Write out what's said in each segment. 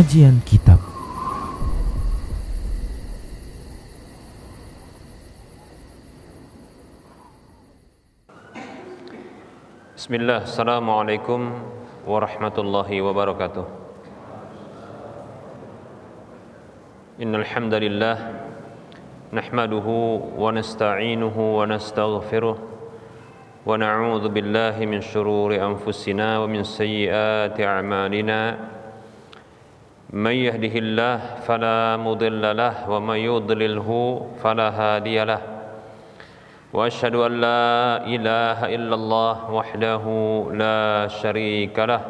Kajian Kitab. Bismillah, Assalamualaikum warahmatullahi wabarakatuh. Innal hamdalillah nahmaduhu wa nasta'inuhu wa nastaghfiruh wa na'udzu billahi min shururi anfusina wa min sayyiati a'malina. Man yahdihillahu fala mudilla lahu wa man yudlilhu fala hadiya lahu. Wa asyhadu an la ilaha illallah wahdahu la syarika lah.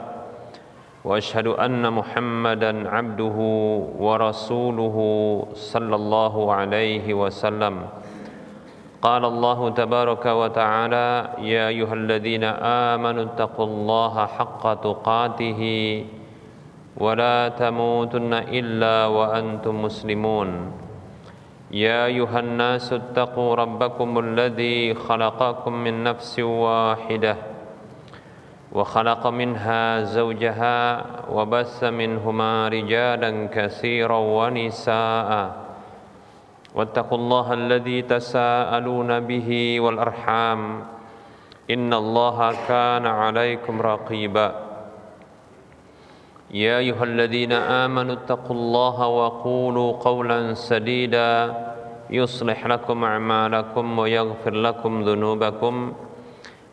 Wa asyhadu anna Muhammadan abduhu wa rasuluhu sallallahu alaihi wasallam. Qala Allah tabaraka wa ta'ala, ya ayyuhalladzina amanu taqullaha haqqa tuqatih wa la tamutunna illa wa antum muslimun. يا أيها الناس اتقوا ربكم الذي خلقكم من نفس واحدة وخلق منها زوجها وبث منهما رجالا كثيرا ونساء واتقوا الله الذي تساءلون به والأرحام إن الله كان عليكم رقيبا يا أيها الذين آمنوا اتقوا الله وقولوا قولا سديدا يصلح لكم أعمالكم ويغفر لكم ذنوبكم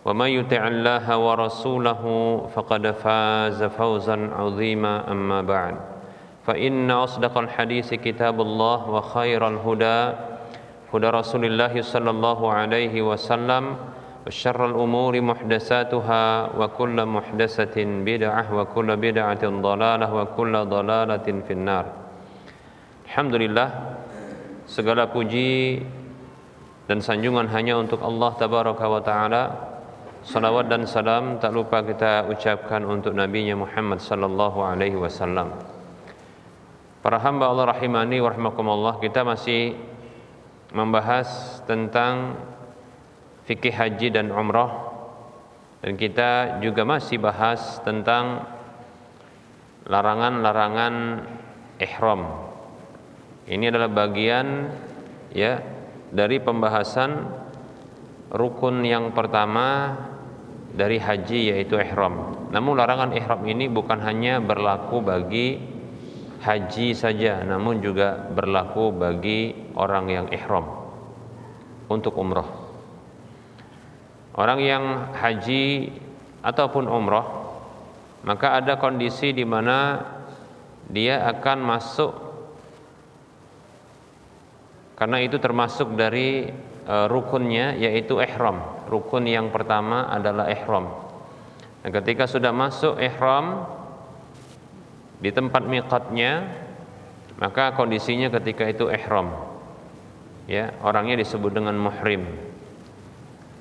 ومن يطع الله ورسوله فقد فاز فوزا عظيما أما بعد فإن أصدق الحديث كتاب الله وخير الهدى هدى رسول الله صلى الله عليه وسلم وشر الأمور محدثاتها وكل محدثة بدعة وكل بدعة ضلالة وكل ضلالة في النار. Alhamdulillah, segala puji dan sanjungan hanya untuk Allah tabaraka wa ta'ala. Salawat dan salam tak lupa kita ucapkan untuk Nabi-Nya Muhammad sallallahu alaihi wasallam. Para hamba Allah rahimani wa rahimakumullah, kita masih membahas tentang fikih haji dan umrah, dan kita juga masih bahas tentang larangan-larangan ihram. Ini adalah bagian ya dari pembahasan rukun yang pertama dari haji, yaitu ihram. Namun larangan ihram ini bukan hanya berlaku bagi haji saja, namun juga berlaku bagi orang yang ihram untuk umrah. Orang yang haji ataupun umrah, maka ada kondisi di mana dia akan masuk, karena itu termasuk dari rukunnya, yaitu ihram. Rukun yang pertama adalah ihram. Nah, ketika sudah masuk ihram di tempat miqatnya, maka kondisinya ketika itu ihram. Ya, orangnya disebut dengan muhrim.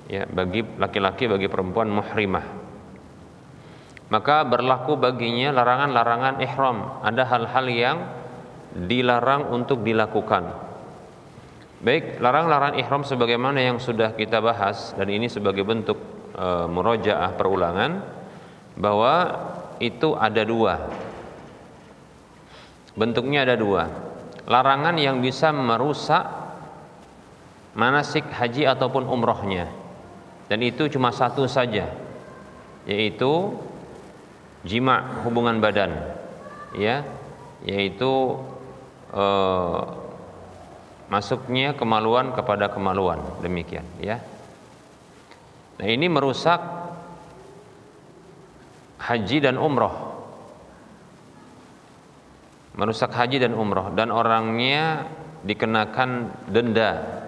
Ya, bagi laki-laki, bagi perempuan muhrimah. Maka berlaku baginya larangan-larangan ihram. Ada hal-hal yang dilarang untuk dilakukan. Baik, larangan-larangan ihram sebagaimana yang sudah kita bahas, dan ini sebagai bentuk murojaah, perulangan, bahwa itu ada dua. Bentuknya ada dua. Larangan yang bisa merusak manasik haji ataupun umrohnya. Dan itu cuma satu saja, yaitu jima', hubungan badan, ya, yaitu masuknya kemaluan kepada kemaluan, demikian, ya. Nah, ini merusak haji dan umroh, merusak haji dan umroh, dan orangnya dikenakan denda,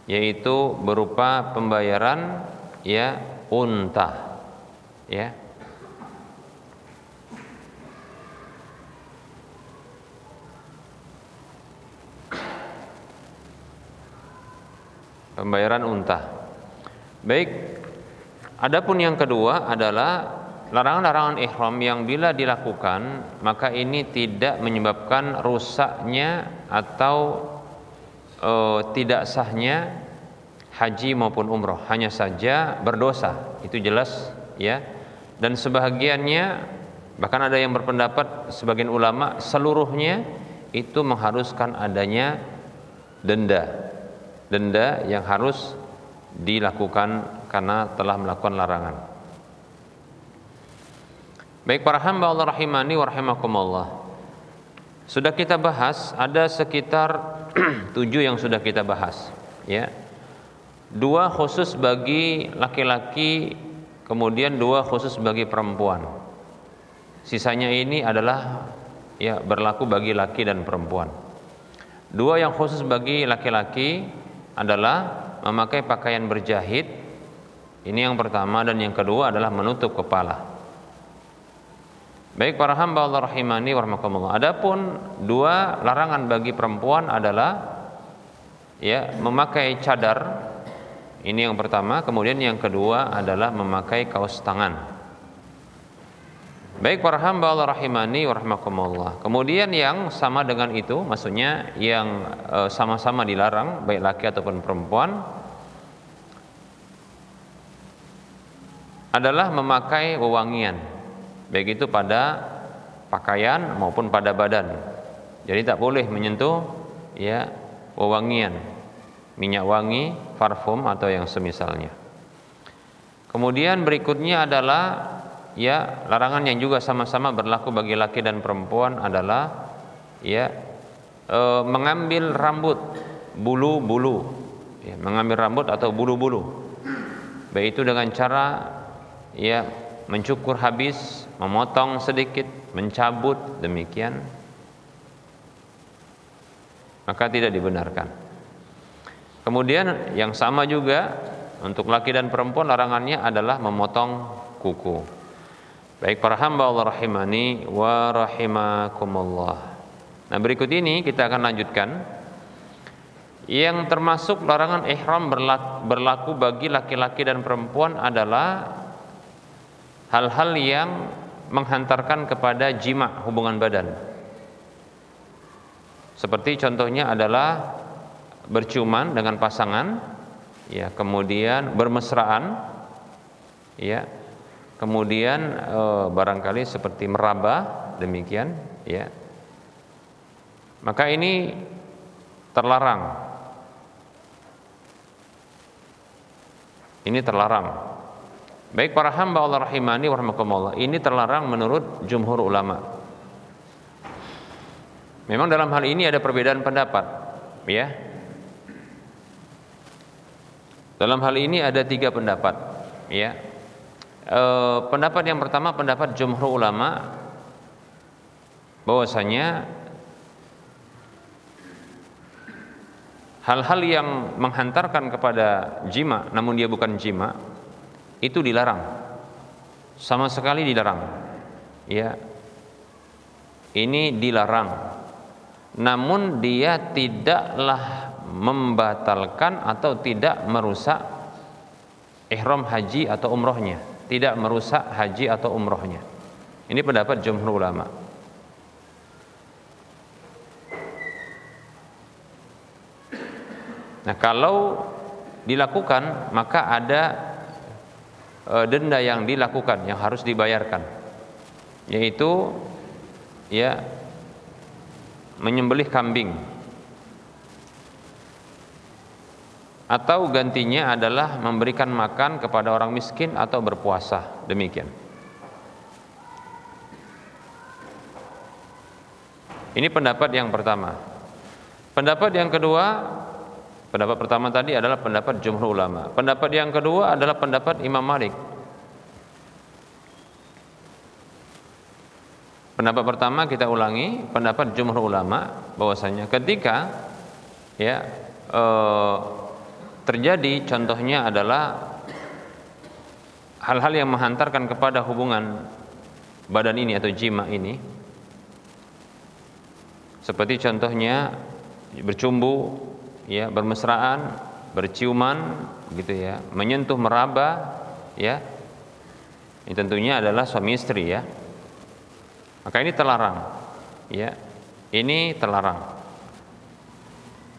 yaitu berupa pembayaran ya unta, ya. Pembayaran unta. Baik. Adapun yang kedua adalah larangan-larangan ihram yang bila dilakukan maka ini tidak menyebabkan rusaknya atau tidak sahnya haji maupun umroh, hanya saja berdosa, itu jelas, ya. Dan sebahagiannya Bahkan ada yang berpendapat sebagian ulama seluruhnya itu mengharuskan adanya denda yang harus dilakukan karena telah melakukan larangan. Baik para hamba Allah rahimani wa rahimakumullah. Sudah kita bahas ada sekitar 7 yang sudah kita bahas, ya. 2 khusus bagi laki-laki, kemudian 2 khusus bagi perempuan. Sisanya ini adalah ya berlaku bagi laki dan perempuan. 2 yang khusus bagi laki-laki adalah memakai pakaian berjahit. Ini yang pertama, dan yang kedua adalah menutup kepala. Baik para hamba Allah rahimani wa rahimakumullah. Adapun 2 larangan bagi perempuan adalah ya memakai cadar. Ini yang pertama, kemudian yang kedua adalah memakai kaos tangan. Baik para hamba Allah rahimani wa rahimakumullah. Kemudian yang sama dengan itu, maksudnya yang sama-sama dilarang baik laki ataupun perempuan, adalah memakai wewangian, baik itu pada pakaian maupun pada badan. Jadi tak boleh menyentuh ya wewangian, minyak wangi, parfum atau yang semisalnya. Kemudian berikutnya adalah ya larangan yang juga sama-sama berlaku bagi laki dan perempuan adalah ya mengambil rambut bulu-bulu, ya, mengambil rambut atau bulu-bulu, baik itu dengan cara ya mencukur habis, memotong sedikit, mencabut, demikian maka tidak dibenarkan. Kemudian yang sama juga untuk laki dan perempuan larangannya adalah memotong kuku. Baik para hamba Allah rahimani wa rahimakumullah. Nah, berikut ini kita akan lanjutkan yang termasuk larangan ihram berlaku bagi laki-laki dan perempuan adalah hal-hal yang menghantarkan kepada jima, hubungan badan. Seperti contohnya adalah berciuman dengan pasangan, ya, kemudian bermesraan, ya, kemudian barangkali seperti meraba, demikian, ya. Maka ini terlarang. Ini terlarang. Baik para hamba Allah rahimani wa rahimakumullah, ini terlarang menurut jumhur ulama. Memang dalam hal ini ada perbedaan pendapat, ya. Dalam hal ini ada 3 pendapat, ya. Pendapat yang pertama, pendapat jumhur ulama, bahwasanya hal-hal yang menghantarkan kepada jima namun dia bukan jima itu dilarang, sama sekali dilarang, ya. Ini dilarang, namun dia tidaklah membatalkan atau tidak merusak ihram haji atau umrohnya, tidak merusak haji atau umrohnya. Ini pendapat jumhur ulama. Nah, kalau dilakukan maka ada denda yang dilakukan yang harus dibayarkan, yaitu ya menyembelih kambing, atau gantinya adalah memberikan makan kepada orang miskin atau berpuasa, demikian. Ini pendapat yang pertama. Pendapat yang kedua, pendapat pertama tadi adalah pendapat jumhur ulama. Pendapat yang kedua adalah pendapat Imam Malik. Pendapat pertama kita ulangi, pendapat jumhur ulama bahwasanya ketika ya terjadi contohnya adalah hal-hal yang menghantarkan kepada hubungan badan ini atau jima ini, seperti contohnya bercumbu, ya, bermesraan, berciuman, gitu ya, menyentuh, meraba, ya, ini tentunya adalah suami istri, ya, maka ini terlarang, ya, ini terlarang.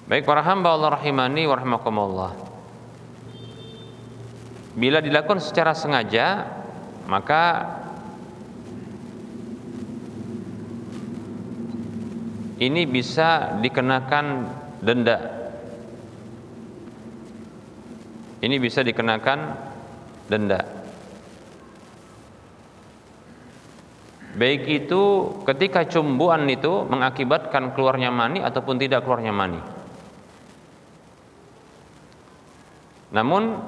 Baik para hamba Allah rahimani wa rahimakumullah, bila dilakukan secara sengaja maka ini bisa dikenakan denda. Ini bisa dikenakan denda. Baik itu ketika cumbuan itu mengakibatkan keluarnya mani ataupun tidak keluarnya mani. Namun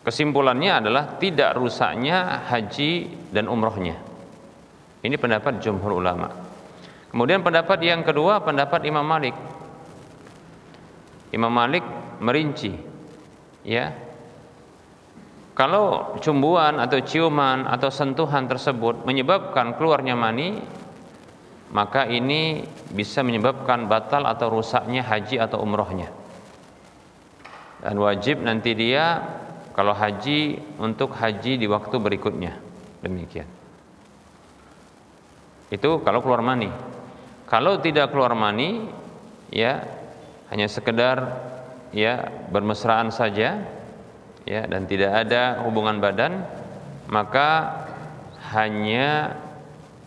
kesimpulannya adalah tidak rusaknya haji dan umrohnya. Ini pendapat jumhur ulama. Kemudian pendapat yang kedua, pendapat Imam Malik. Imam Malik merinci, ya, kalau cumbuan atau ciuman atau sentuhan tersebut menyebabkan keluarnya mani, maka ini bisa menyebabkan batal atau rusaknya haji atau umrohnya. Dan wajib nanti dia kalau haji untuk haji di waktu berikutnya. Demikian. Itu kalau keluar mani. Kalau tidak keluar mani, ya hanya sekedar ya bermesraan saja, ya, dan tidak ada hubungan badan, maka hanya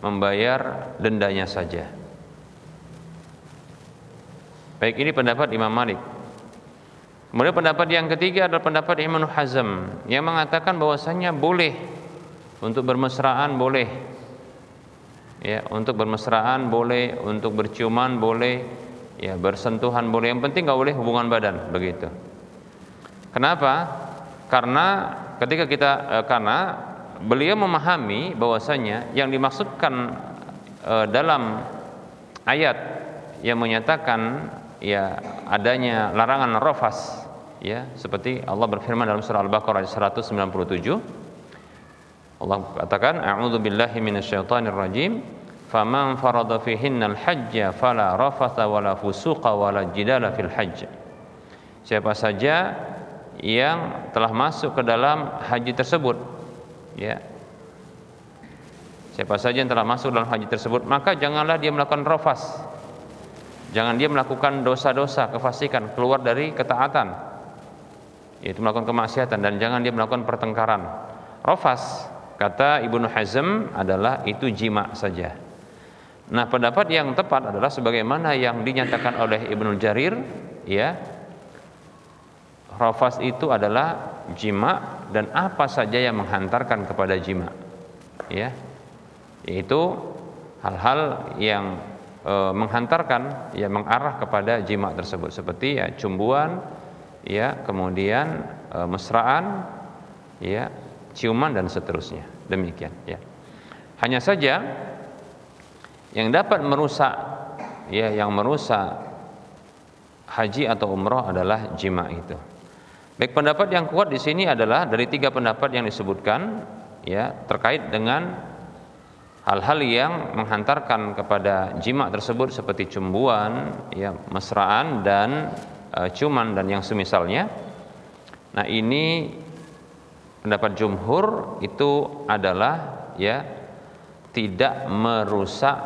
membayar dendanya saja. Baik, ini pendapat Imam Malik. Kemudian pendapat yang ketiga adalah pendapat Ibnu Hazm yang mengatakan bahwasanya boleh untuk bermesraan, boleh, ya, untuk bermesraan boleh, untuk berciuman boleh, ya, bersentuhan boleh, yang penting nggak boleh hubungan badan, begitu. Kenapa? Karena karena beliau memahami bahwasanya yang dimaksudkan dalam ayat yang menyatakan ya adanya larangan rafas, ya, seperti Allah berfirman dalam surah Al-Baqarah 197, Allah katakan a'udzu billahi minasyaitonir rajim faman farada fihinnal hajja fala rafatha wala fusuqa wala jidala fil hajj. Siapa saja yang telah masuk ke dalam haji tersebut, ya, siapa saja yang telah masuk dalam haji tersebut, maka janganlah dia melakukan rafas, jangan dia melakukan dosa-dosa, kefasikan, keluar dari ketaatan, yaitu melakukan kemaksiatan, dan jangan dia melakukan pertengkaran. Rafas, kata Ibnu Hazm, adalah itu jima saja. Nah, pendapat yang tepat adalah sebagaimana yang dinyatakan oleh Ibnu Jarir, ya, rafas itu adalah jima dan apa saja yang menghantarkan kepada jima, ya, yaitu hal-hal yang menghantarkan, ya, mengarah kepada jima tersebut, seperti ya cumbuan, ya, kemudian mesraan, ya, ciuman dan seterusnya. Demikian, ya. Hanya saja yang dapat merusak, ya, yang merusak haji atau umroh adalah jima itu. Baik, pendapat yang kuat di sini adalah dari tiga pendapat yang disebutkan, ya, terkait dengan hal-hal yang menghantarkan kepada jima tersebut seperti cumbuan, ya, mesraan dan ciuman dan yang semisalnya. Nah, ini pendapat jumhur itu adalah, ya, tidak merusak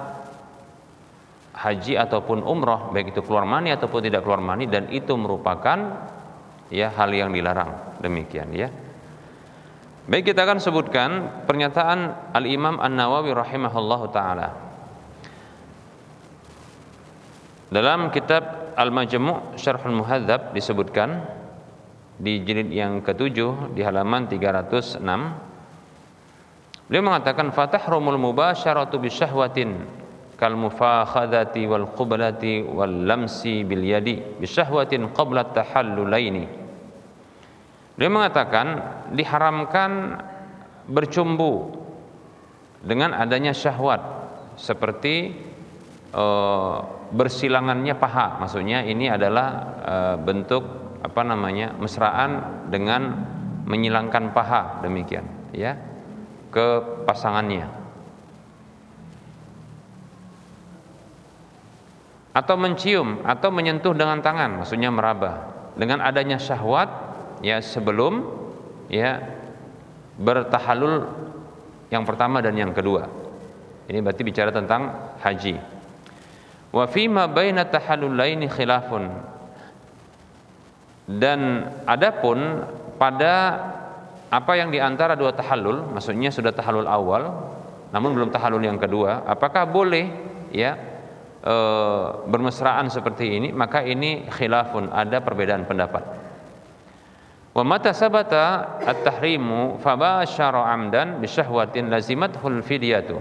haji ataupun umroh, baik itu keluar mani ataupun tidak keluar mani, dan itu merupakan, ya, hal yang dilarang. Demikian, ya. Baik, kita akan sebutkan pernyataan Al-Imam An-Nawawi rahimahullahu ta'ala dalam kitab Al-Majmu' Syarhul Muhadzab. Disebutkan di jilid yang ke-7 di halaman 306, beliau mengatakan fatahrumul mubasyaratu bisyahwatin kal mufakhadati wal qublati wal lamsi bil yadi bisyahwatin qabla tahallulaini. Dia mengatakan diharamkan bercumbu dengan adanya syahwat, seperti bersilangannya paha. Maksudnya ini adalah bentuk mesraan dengan menyilangkan paha, demikian, ya, ke pasangannya. Atau mencium atau menyentuh dengan tangan, maksudnya meraba, dengan adanya syahwat, ya, sebelum, ya, bertahalul yang pertama dan yang kedua. Ini berarti bicara tentang haji. Wa fi ma baina tahallulaini khilafun. Dan adapun pada apa yang di antara dua tahallul, maksudnya sudah tahallul awal namun belum tahallul yang kedua, apakah boleh, ya, bermesraan seperti ini, maka ini khilafun, ada perbedaan pendapat. Wa mata sabata at-tahrimu fabasyara amdan bi syahwatin lazimathul fidyatu.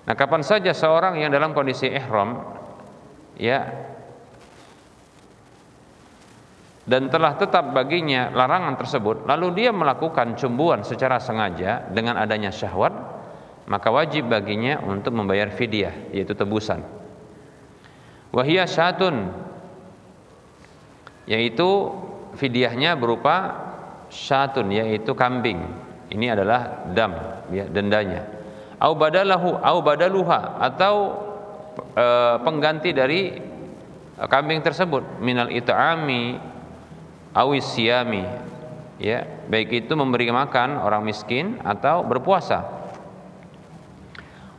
Nah, kapan saja seorang yang dalam kondisi ihram ya dan telah tetap baginya larangan tersebut, lalu dia melakukan cumbuan secara sengaja dengan adanya syahwat, maka wajib baginya untuk membayar fidyah, yaitu tebusan. Wahia syatun, yaitu fidyahnya berupa syatun, yaitu kambing. Ini adalah dam, ya, dendanya. Au badaluha, atau pengganti dari kambing tersebut, minal it'ami awis siyami, ya, baik itu memberi makan orang miskin atau berpuasa.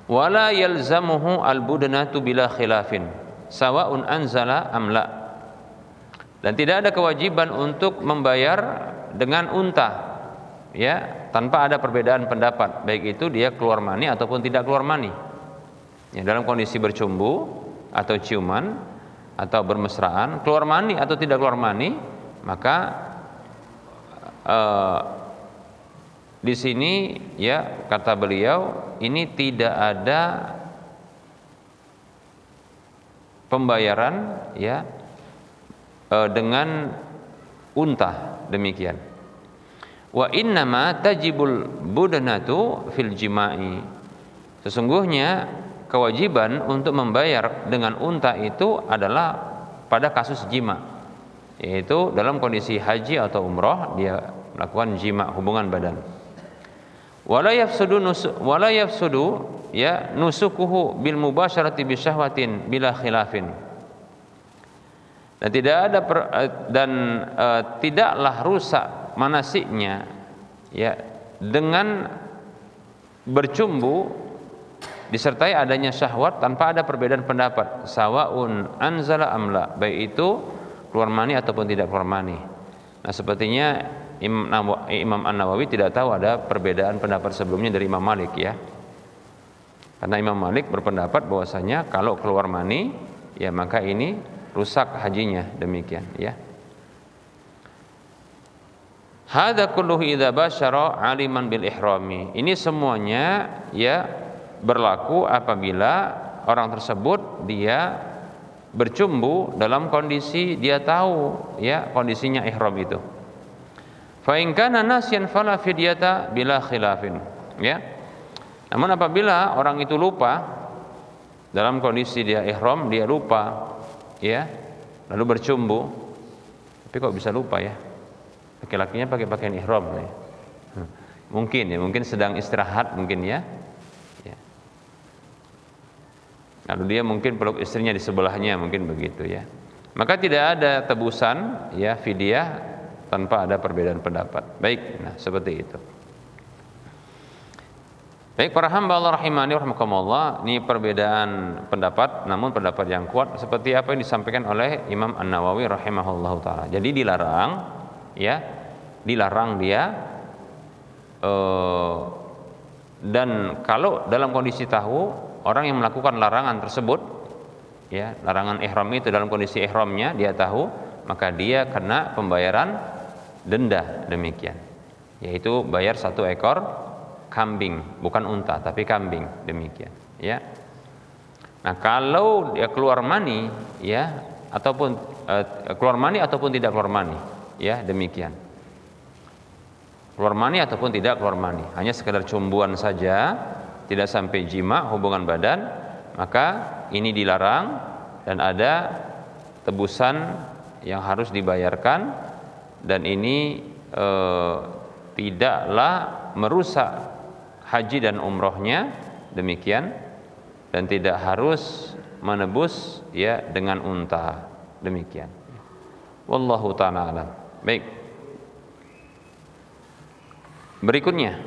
Wala yalzamuhu al-budnatu bila khilafin sawa'un anzala am la. Dan tidak ada kewajiban untuk membayar dengan unta, ya, tanpa ada perbedaan pendapat, baik itu dia keluar mani ataupun tidak keluar mani. Ya, dalam kondisi bercumbu atau ciuman atau bermesraan, keluar mani atau tidak keluar mani, maka di sini, ya, kata beliau, ini tidak ada pembayaran, ya, dengan unta, demikian. Wa innama tajibul budnatu fil jima'i. Sesungguhnya kewajiban untuk membayar dengan unta itu adalah pada kasus jima, yaitu dalam kondisi haji atau umroh dia melakukan jima, hubungan badan. Wala yafsudu ya nusukuhu bil mubasyarati bi syahwatin bila khilafin. Dan tidaklah rusak manasiknya, ya, dengan bercumbu disertai adanya syahwat tanpa ada perbedaan pendapat, sawaun anzala amla, baik itu keluar mani ataupun tidak keluar mani. Nah, sepertinya Imam An-Nawawi tidak tahu ada perbedaan pendapat sebelumnya dari Imam Malik, ya. Karena Imam Malik berpendapat bahwasanya kalau keluar mani, ya, maka ini rusak hajinya, demikian, ya. Hadza kulluhu idza basyara aliman bil ihrami. Ini semuanya, ya, berlaku apabila orang tersebut dia bercumbu dalam kondisi dia tahu, ya, kondisinya ihram itu. Fa in kana nasyan fala fidyata bila khilafin, ya. Namun apabila orang itu lupa dalam kondisi dia ihram, dia lupa, ya, lalu bercumbu, tapi kok bisa lupa, ya, laki-lakinya pakai pakaian ihram, ya. Mungkin sedang istirahat, mungkin, ya. Lalu dia mungkin peluk istrinya di sebelahnya, mungkin begitu, ya. Maka tidak ada tebusan, ya, fidyah tanpa ada perbedaan pendapat. Baik, nah, seperti itu. Baik, para hamba Allah rahimani rahimakumullah, ini perbedaan pendapat, namun pendapat yang kuat seperti apa yang disampaikan oleh Imam An-Nawawi rahimahullahu taala. Jadi dilarang, ya, dilarang dia dan kalau dalam kondisi tahu orang yang melakukan larangan tersebut, ya, larangan ihram itu dalam kondisi ihramnya dia tahu, maka dia kena pembayaran denda, demikian, yaitu bayar 1 ekor kambing, bukan unta tapi kambing, demikian, ya. Nah, kalau dia keluar mani, ya, ataupun keluar mani ataupun tidak keluar mani, ya, demikian. Keluar mani ataupun tidak keluar mani, hanya sekedar cumbuan saja, tidak sampai jima, hubungan badan, maka ini dilarang dan ada tebusan yang harus dibayarkan, dan ini tidaklah merusak haji dan umrohnya, demikian, dan tidak harus menebus, ya, dengan unta, demikian. Wallahu ta'ala alam. Baik, berikutnya,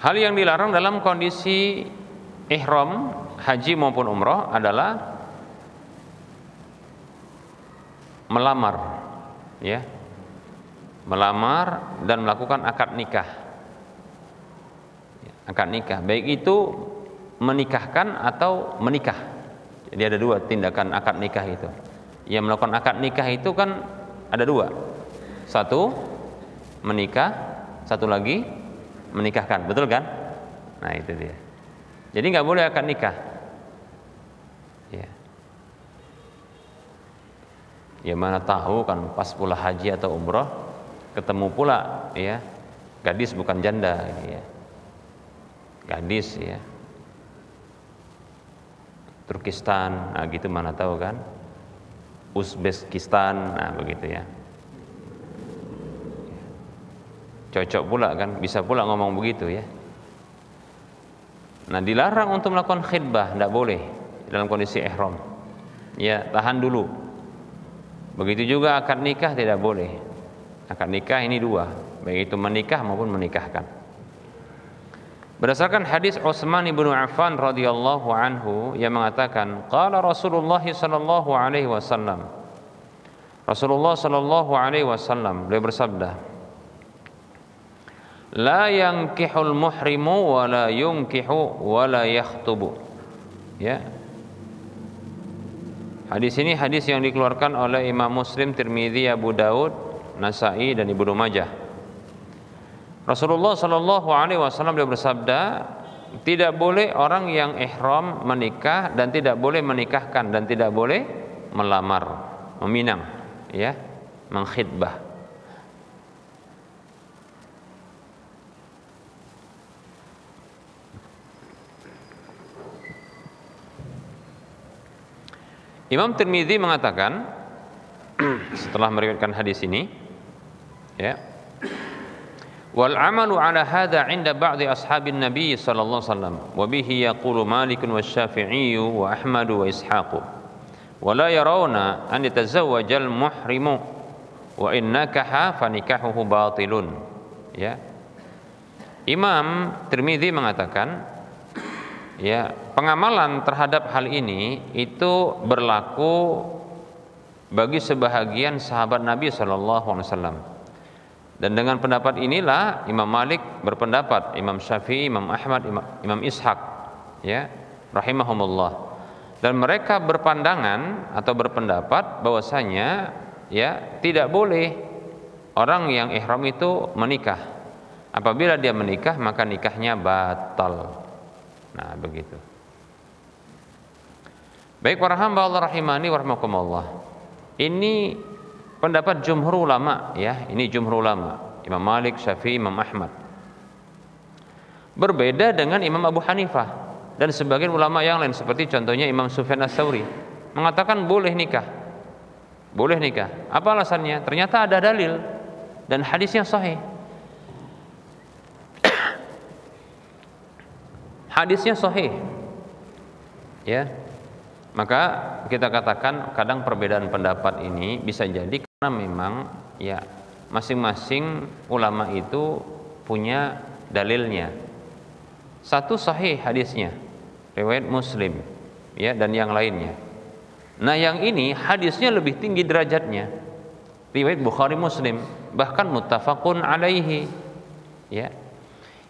hal yang dilarang dalam kondisi ihram haji maupun umroh adalah melamar, ya, melamar dan melakukan akad nikah. Akad nikah, baik itu menikahkan atau menikah. Jadi ada dua tindakan akad nikah itu. Yang melakukan akad nikah itu kan ada dua. Satu menikah, satu lagi menikahkan, betul kan? Nah itu dia. Jadi nggak boleh akad nikah. Ya. Ya mana tahu kan pas pula haji atau umroh ketemu pula ya gadis bukan janda ya. Gadis ya. Turkistan, nah gitu mana tahu kan? Uzbekistan, nah begitu ya. Cocok pula kan, bisa pula ngomong begitu ya. Nah dilarang untuk melakukan khitbah, tidak boleh dalam kondisi ihram. Ya tahan dulu. Begitu juga akad nikah tidak boleh. Akad nikah ini dua, baik itu menikah maupun menikahkan. Berdasarkan hadis Utsman bin Affan radhiyallahu anhu yang mengatakan, qala Rasulullah sallallahu alaihi wasallam. Rasulullah sallallahu alaihi wasallam beliau bersabda, la yankihul muhrimu wa la yunkihu wa la yakhtubu. Ya. Hadis ini hadis yang dikeluarkan oleh Imam Muslim, Tirmidzi, Abu Daud, Nasa'i dan Ibnu Majah. Rasulullah sallallahu alaihi wasallam beliau bersabda, tidak boleh orang yang ihram menikah dan tidak boleh menikahkan dan tidak boleh melamar, meminang, ya, mengkhitbah. Imam Tirmidzi mengatakan setelah meriwayatkan hadis ini, ya, wal amalu ala hadza 'inda ba'di ashabin nabi sallallahu alaihi wasallam wa bihi yaqulu Malik wa Syafi'i wa Ahmad wa Ishaq wa la yarawna an yatazawwaja al muhrimu wa in nakaha fa nikahuhu batilun. Ya, Imam Tirmidzi mengatakan, ya, pengamalan terhadap hal ini itu berlaku bagi sebahagian sahabat Nabi sallallahu alaihi wasallam. Dan dengan pendapat inilah Imam Malik berpendapat, Imam Syafi'i, Imam Ahmad, Imam Ishaq, ya, rahimahumullah. Dan mereka berpandangan atau berpendapat bahwasanya ya tidak boleh orang yang ihram itu menikah. Apabila dia menikah maka nikahnya batal. Nah, begitu. Baik para hamba Allah rahimani wa rahimakumullah. Ini pendapat jumhur ulama, ya, ini jumhur ulama, Imam Malik, Syafi'i, Imam Ahmad. Berbeda dengan Imam Abu Hanifah dan sebagian ulama yang lain seperti contohnya Imam Sufyan Ats-Tsauri mengatakan boleh nikah. Boleh nikah. Apa alasannya? Ternyata ada dalil dan hadisnya sahih. Hadisnya sahih. Ya. Maka kita katakan kadang perbedaan pendapat ini bisa jadi karena memang ya masing-masing ulama itu punya dalilnya. Satu sahih hadisnya, riwayat Muslim, ya, dan yang lainnya. Nah, yang ini hadisnya lebih tinggi derajatnya. Riwayat Bukhari Muslim, bahkan muttafaqun alaihi. Ya.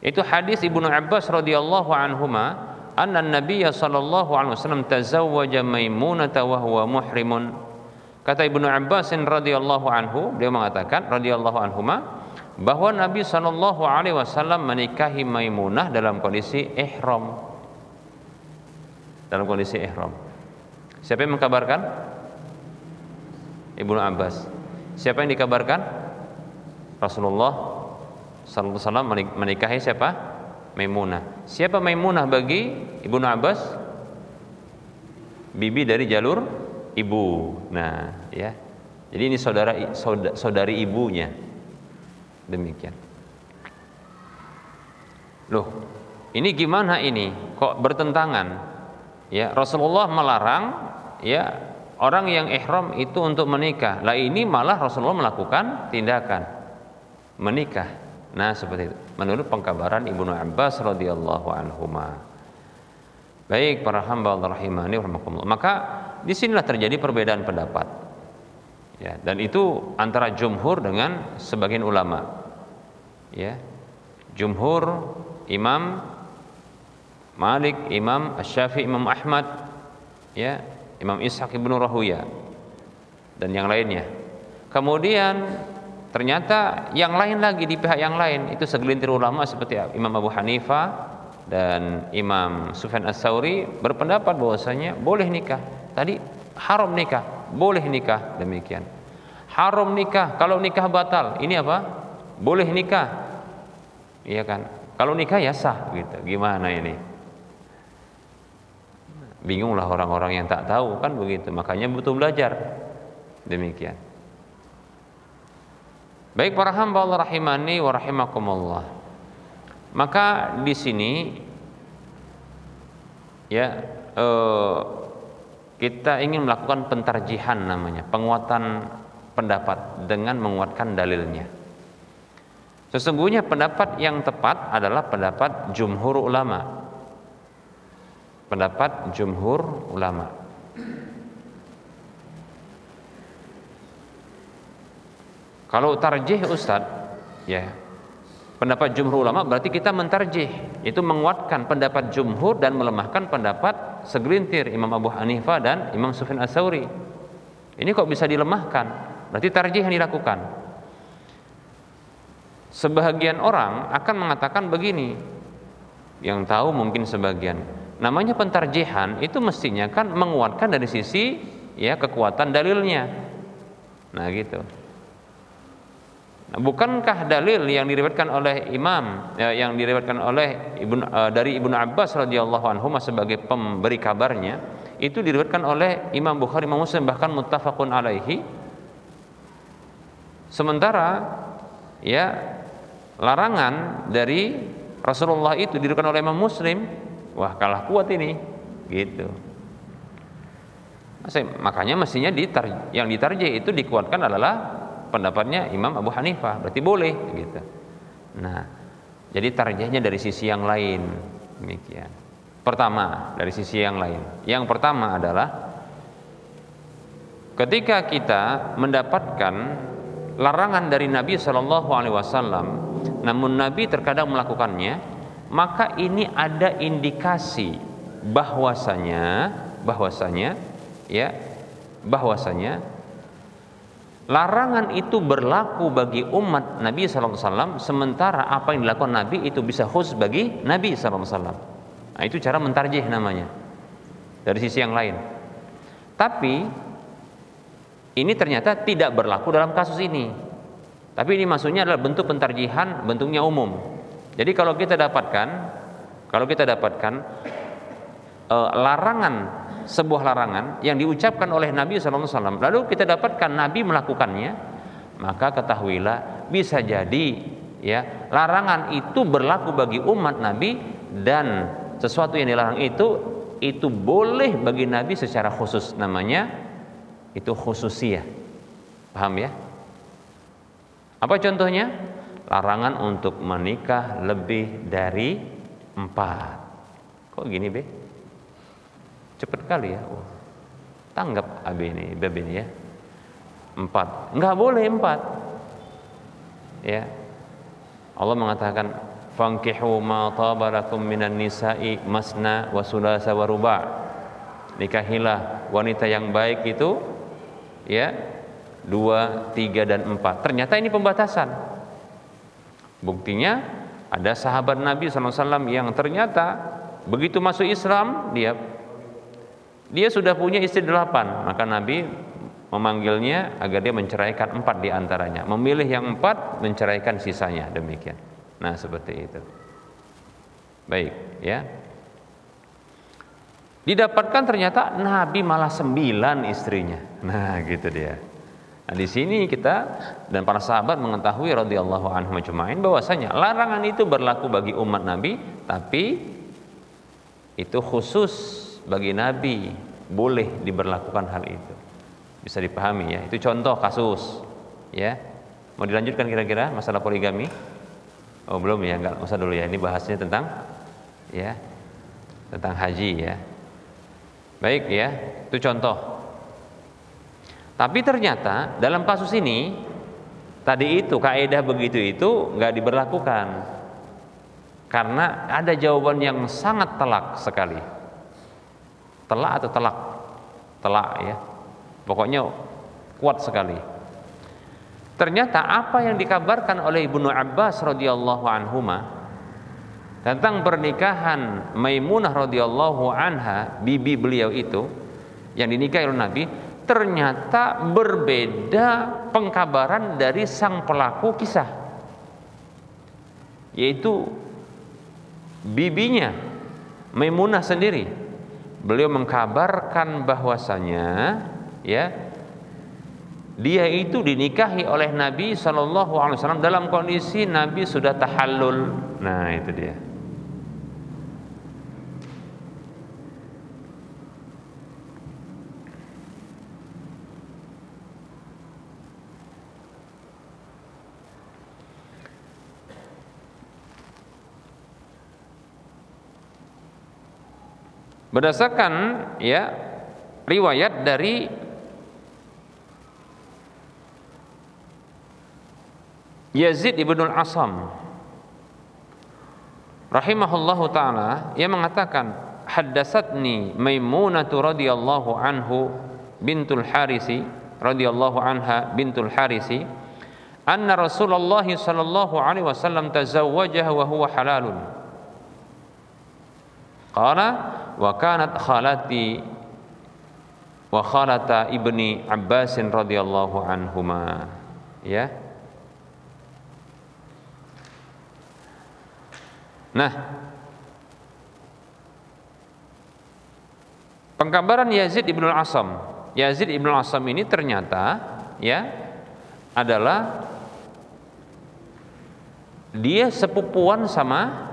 Itu hadis Ibnu Abbas radhiyallahu anhuma, anna Nabiyya sallallahu alaihi wasallam tazawwaja Maimunata wa huwa muhrimun. Kata Ibnu Abbas radhiyallahu anhu, beliau mengatakan radhiyallahu anhuma, bahwa Nabi sallallahu alaihi wasallam menikahi Maimunah dalam kondisi ihram. Dalam kondisi ihram. Siapa yang mengkabarkan? Ibnu Abbas. Siapa yang dikabarkan? Rasulullah sallallahu alaihi wasallam menikahi siapa? Maimunah. Siapa Maimunah bagi Ibnu Abbas? Bibi dari jalur ibu. Nah, ya. Jadi ini saudari ibunya. Demikian. Loh, ini gimana ini? Kok bertentangan? Ya, Rasulullah melarang ya orang yang ihram itu untuk menikah. Lah ini malah Rasulullah melakukan tindakan menikah. Nah, seperti itu menurut pengkabaran Ibnu Abbas radhiyallahu anhuma. Baik para hamba Allah rahimani rahimakumullah. Maka disinilah terjadi perbedaan pendapat. Ya, dan itu antara jumhur dengan sebagian ulama. Ya. Jumhur Imam Malik, Imam Asy-Syafi'i, Imam Ahmad, ya, Imam Ishaq ibnu Rahuya dan yang lainnya. Kemudian ternyata yang lain lagi di pihak yang lain itu segelintir ulama seperti Imam Abu Hanifah dan Imam Sufyan Ats-Tsauri berpendapat bahwasanya boleh nikah. Tadi haram nikah, boleh nikah, demikian. Haram nikah, kalau nikah batal. Ini apa? Boleh nikah. Iya kan? Kalau nikah ya sah gitu. Gimana ini? Bingunglah orang-orang yang tak tahu kan begitu. Makanya butuh belajar. Demikian. Baik para hamba Allah rahimani wa rahimakumullah. Maka di sini ya kita ingin melakukan pentarjihan namanya, penguatan pendapat dengan menguatkan dalilnya. Sesungguhnya pendapat yang tepat adalah pendapat jumhur ulama. Pendapat jumhur ulama. Kalau tarjih Ustadz, ya pendapat jumhur ulama berarti kita mentarjih, itu menguatkan pendapat jumhur dan melemahkan pendapat segelintir Imam Abu Hanifah dan Imam Sufyan Ats-Tsauri. Ini kok bisa dilemahkan? Berarti tarjih yang dilakukan. Sebagian orang akan mengatakan begini, yang tahu mungkin sebagian. Namanya pentarjihan itu mestinya kan menguatkan dari sisi ya kekuatan dalilnya. Nah gitu. Nah, bukankah dalil yang diriwayatkan oleh Imam yang diriwayatkan oleh dari Ibnu Abbas radhiyallahu anhu sebagai pemberi kabarnya itu diriwayatkan oleh Imam Bukhari, Imam Muslim, bahkan muttafaqun alaihi. Sementara ya larangan dari Rasulullah itu diriwayatkan oleh Imam Muslim, wah kalah kuat ini gitu. Makanya mestinya yang ditarjih itu dikuatkan adalah pendapatnya Imam Abu Hanifah, berarti boleh gitu. Nah, jadi tarjihnya dari sisi yang lain, demikian. Pertama, dari sisi yang lain. Yang pertama adalah ketika kita mendapatkan larangan dari Nabi Shallallahu Alaihi Wasallam, namun Nabi terkadang melakukannya, maka ini ada indikasi bahwasanya larangan itu berlaku bagi umat Nabi SAW, sementara apa yang dilakukan Nabi itu bisa khusus bagi Nabi SAW. Nah, itu cara mentarjih namanya dari sisi yang lain. Tapi ini ternyata tidak berlaku dalam kasus ini. Tapi ini maksudnya adalah bentuk pentarjihan, bentuknya umum. Jadi kalau kita dapatkan sebuah larangan yang diucapkan oleh Nabi SAW, lalu kita dapatkan Nabi melakukannya, maka ketahuilah bisa jadi ya larangan itu berlaku bagi umat Nabi, dan sesuatu yang dilarang itu boleh bagi Nabi secara khusus, namanya itu khususiyah. Paham ya? Apa contohnya? Larangan untuk menikah lebih dari 4. Kok gini be? Cepet kali ya. Oh, tanggap AB ini, BB ini ya. 4. Enggak boleh 4. Ya. Allah mengatakan fankihu ma taba lakum minan nisa'i masna wa sulasa wa ruba'. Nikahilah wanita yang baik itu ya 2, 3 dan 4. Ternyata ini pembatasan. Buktinya ada sahabat Nabi SAW yang ternyata begitu masuk Islam dia sudah punya istri 8, maka Nabi memanggilnya agar dia menceraikan 4 diantaranya, memilih yang 4, menceraikan sisanya, demikian. Nah seperti itu. Baik ya. Didapatkan ternyata Nabi malah 9 istrinya. Nah gitu dia. Nah di sini kita dan para sahabat mengetahui radhiyallahu anhum ajma'in bahwasanya larangan itu berlaku bagi umat Nabi, tapi itu khusus bagi Nabi, boleh diberlakukan hal itu. Bisa dipahami ya. Itu contoh kasus ya. Mau dilanjutkan kira-kira masalah poligami? Oh belum ya, enggak usah dulu ya. Ini bahasnya tentang haji ya. Baik ya, itu contoh. Tapi ternyata dalam kasus ini tadi itu kaidah begitu itu enggak diberlakukan. Karena ada jawaban yang sangat telak sekali. Telak atau telak? Telak ya. Pokoknya kuat sekali. Ternyata apa yang dikabarkan oleh Ibnu Abbas radhiyallahu anhuma tentang pernikahan Maimunah radhiyallahu anha, bibi beliau itu yang dinikahi oleh Nabi, ternyata berbeda pengkabaran dari sang pelaku kisah, yaitu bibinya Maimunah sendiri. Beliau mengkabarkan bahwasanya ya, dia itu dinikahi oleh Nabi SAW dalam kondisi Nabi sudah tahallul. Nah, itu dia. Berdasarkan ya riwayat dari Yazid ibn al-Asam rahimahullahu ta'ala, ia mengatakan, haddatsatni Maimunah radhiyallahu anhu bintul Harisi radhiyallahu anha bintul Harisi anna Rasulullah sallallahu alaihi wasallam tazawwajaha wa huwa halalun. Qala wa kanat khalati wa khalata ibni Abbas radhiyallahu anhuma. Ya. Nah, pengkabaran Yazid ibn al-Asam. Yazid ibn al-Asam ini ternyata ya adalah dia sepupuan sama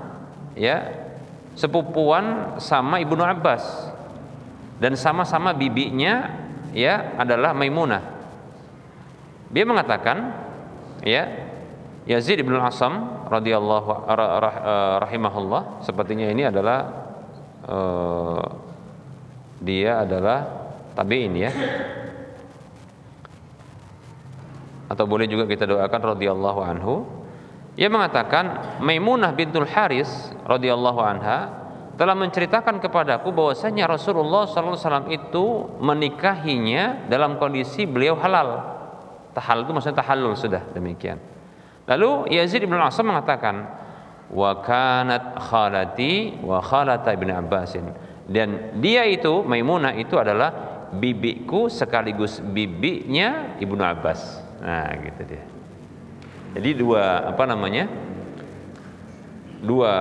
ya, sepupuan sama Ibnu Abbas, dan sama-sama bibinya ya adalah Maimunah. Dia mengatakan ya, Yazid ibn al-Asam radhiyallahu rahimahullah, sepertinya ini adalah dia adalah tabi'in ya, atau boleh juga kita doakan radhiyallahu anhu. Ia mengatakan Maimunah bintul Haris radhiyallahu anha telah menceritakan kepadaku bahwasanya Rasulullah SAW itu menikahinya dalam kondisi beliau halal. Tahallul itu maksudnya tahallul sudah, demikian. Lalu Yazid ibn al-Asam mengatakan, wa kanat khalati wa khalata ibn Abbasin, dan dia itu Maimunah itu adalah bibiku sekaligus bibinya Ibnu Abbas. Nah, gitu dia. Jadi dua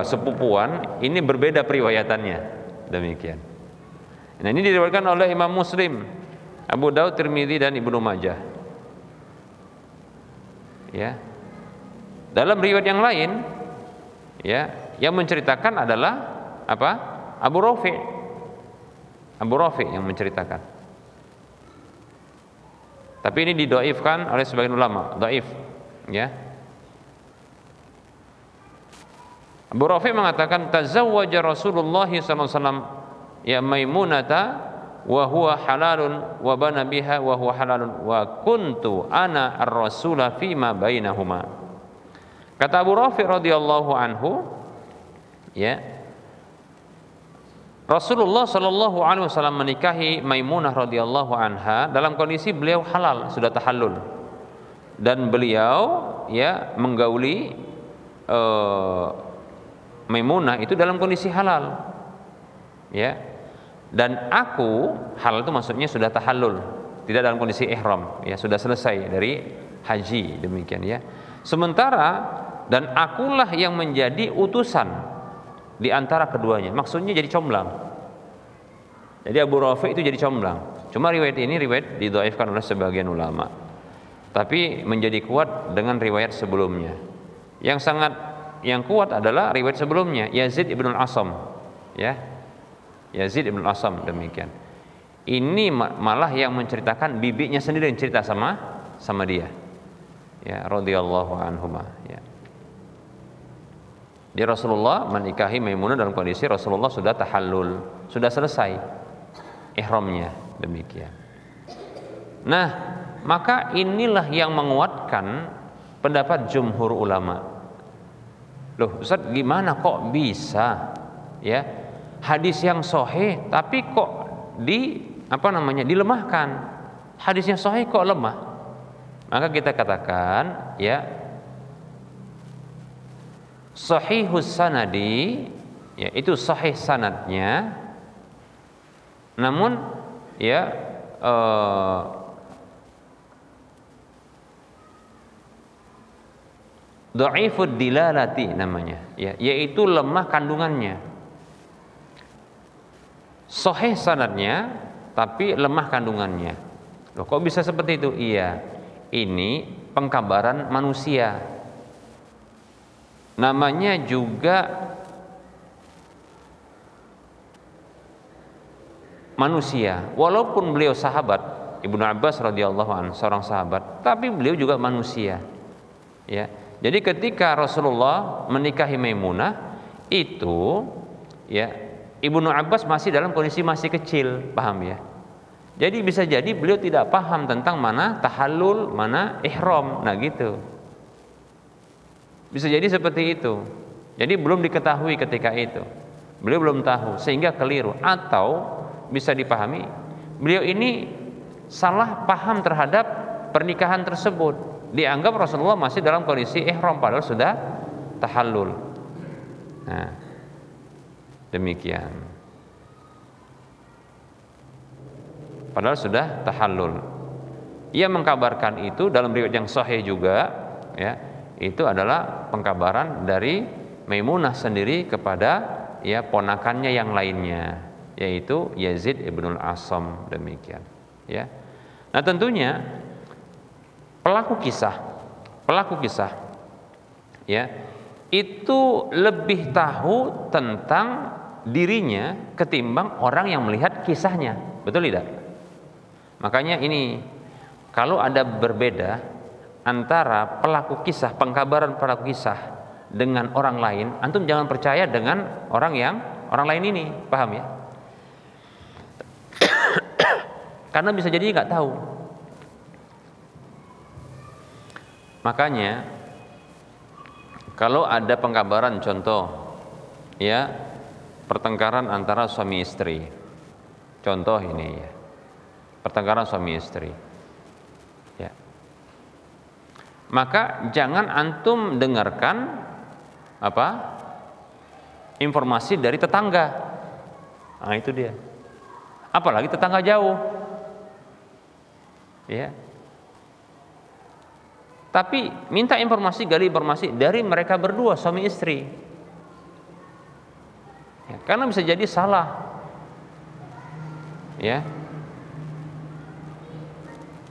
sepupuan ini berbeda periwayatannya, demikian. Nah, ini diriwayatkan oleh Imam Muslim, Abu Daud, Tirmidzi dan Ibnu Majah. Ya. Dalam riwayat yang lain ya, yang menceritakan adalah apa? Abu Rafi yang menceritakan. Tapi ini didhaifkan oleh sebagian ulama, dhaif ya. Abu Rafi mengatakan tazawwaja Rasulullah SAW ya Maimunata wa huwa halalun wa bana biha wa huwa halalun wa kuntu ana ar-rasula fima bainahuma. Kata Abu Rafi radhiyallahu anhu ya, Rasulullah sallallahu alaihi wasallam menikahi Maimunah radhiyallahu anha dalam kondisi beliau halal, sudah tahallul, dan beliau ya menggauli Maimunah itu dalam kondisi halal ya, dan aku halal itu maksudnya sudah tahallul, tidak dalam kondisi ihram ya, sudah selesai dari haji, demikian ya. Sementara dan akulah yang menjadi utusan di antara keduanya, maksudnya jadi comblang. Jadi Abu Rafi itu jadi comblang. Cuma riwayat ini riwayat didhaifkan oleh sebagian ulama, tapi menjadi kuat dengan riwayat sebelumnya. Yang kuat adalah riwayat sebelumnya, Yazid ibn al-Asam ya, Yazid ibn al-Asam, demikian. Ini malah yang menceritakan bibinya sendiri yang cerita sama dia ya, radhiyallahu anhuma ya. Dia Rasulullah menikahi Maimunah dalam kondisi Rasulullah sudah tahallul, sudah selesai ihramnya, demikian. Nah, maka inilah yang menguatkan pendapat jumhur ulama Loh Ustaz, gimana kok bisa ya hadis yang sahih tapi kok dilemahkan? Hadisnya sahih kok lemah? Maka kita katakan ya, sahihus sanadi ya itu sahih sanadnya, namun ya dhaifud dilalati namanya ya, yaitu lemah kandungannya. Sahih sanadnya tapi lemah kandungannya. Loh kok bisa seperti itu? Iya, ini pengkabaran manusia. Namanya juga manusia. Walaupun beliau sahabat, Ibnu Abbas radhiyallahu anhu seorang sahabat, tapi beliau juga manusia. Ya. Jadi ketika Rasulullah menikahi Maimunah itu ya, Ibnu Abbas masih dalam kondisi masih kecil, paham ya? Jadi bisa jadi beliau tidak paham tentang mana tahallul, mana ihram, nah gitu. Bisa jadi seperti itu. Jadi belum diketahui ketika itu. Beliau belum tahu sehingga keliru, atau bisa dipahami beliau ini salah paham terhadap pernikahan tersebut. Dianggap Rasulullah masih dalam kondisi ihram padahal sudah tahallul. Nah, demikian. Padahal sudah tahallul. Ia mengkabarkan itu dalam riwayat yang sahih juga ya, itu adalah pengkabaran dari Maimunah sendiri kepada ya ponakannya yang lainnya, yaitu Yazid ibnul Asam, demikian ya. Nah tentunya pelaku kisah ya itu lebih tahu tentang dirinya ketimbang orang yang melihat kisahnya, betul tidak? Makanya ini kalau ada berbeda antara pelaku kisah, pengkabaran pelaku kisah dengan orang lain, antum jangan percaya dengan orang lain ini, paham ya? Karena bisa jadi nggak tahu. Makanya kalau ada pengkabaran, contoh ya pertengkaran antara suami istri, contoh ini ya, pertengkaran suami istri ya, maka jangan antum dengarkan informasi dari tetangga. Nah itu dia, apalagi tetangga jauh ya. Tapi minta informasi, gali informasi dari mereka berdua, suami istri ya, karena bisa jadi salah ya.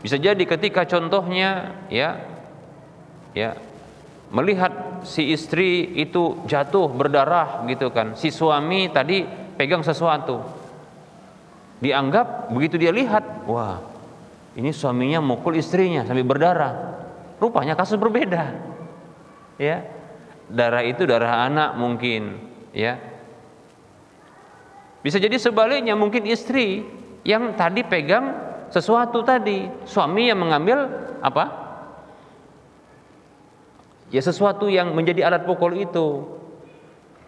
Bisa jadi ketika contohnya ya melihat si istri itu jatuh berdarah gitu kan, si suami tadi pegang sesuatu, dianggap begitu dia lihat, wah ini suaminya mukul istrinya sampai berdarah. Rupanya kasus berbeda ya, darah itu darah anak mungkin ya. Bisa jadi sebaliknya, mungkin istri yang tadi pegang sesuatu tadi, suami yang mengambil ya sesuatu yang menjadi alat pukul itu.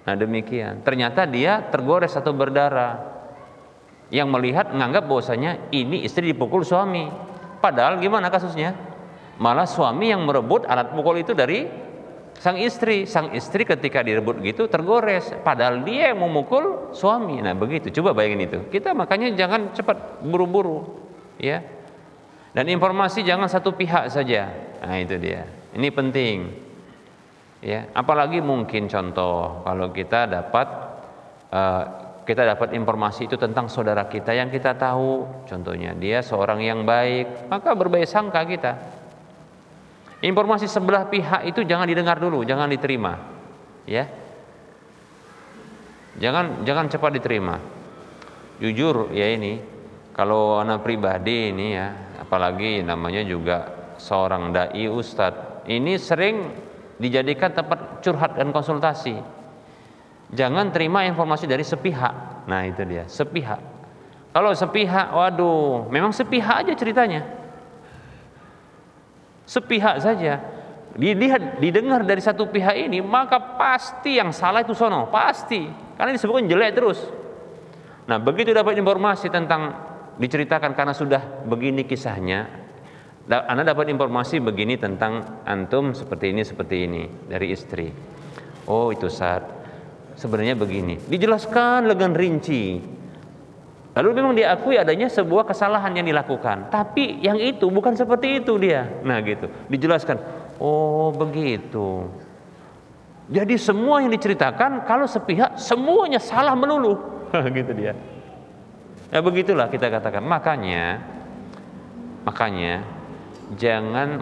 Nah demikian, ternyata dia tergores atau berdarah. Yang melihat menganggap bahwasanya ini istri dipukul suami, padahal gimana kasusnya? Malah suami yang merebut alat pukul itu dari sang istri. Sang istri ketika direbut gitu tergores, padahal dia yang memukul suami. Nah begitu, coba bayangin itu. Kita makanya jangan cepat buru-buru ya. Dan informasi jangan satu pihak saja. Nah itu dia. Ini penting. Ya, apalagi mungkin contoh kalau kita dapat informasi itu tentang saudara kita yang kita tahu, contohnya dia seorang yang baik, maka berbaik sangka kita. Informasi sebelah pihak itu jangan didengar dulu, jangan diterima. Ya. Jangan cepat diterima. Jujur ya ini, kalau anak pribadi ini ya, apalagi namanya juga seorang dai ustadz, ini sering dijadikan tempat curhat dan konsultasi. Jangan terima informasi dari sepihak. Nah itu dia, sepihak. Kalau sepihak, waduh, memang sepihak aja ceritanya. Sepihak saja. dilihat, didengar dari satu pihak ini, maka pasti yang salah itu sono, pasti. Karena disebutkan jelek terus. Nah, begitu dapat informasi tentang diceritakan karena sudah begini kisahnya, Anda dapat informasi begini tentang antum seperti ini dari istri. Oh, itu Ustaz, sebenarnya begini. Dijelaskan dengan rinci. Lalu memang diakui adanya sebuah kesalahan yang dilakukan, tapi yang itu bukan seperti itu dia. Nah, gitu. Dijelaskan. Oh, begitu. Jadi semua yang diceritakan kalau sepihak semuanya salah melulu. Gitu dia. Ya begitulah kita katakan. Makanya jangan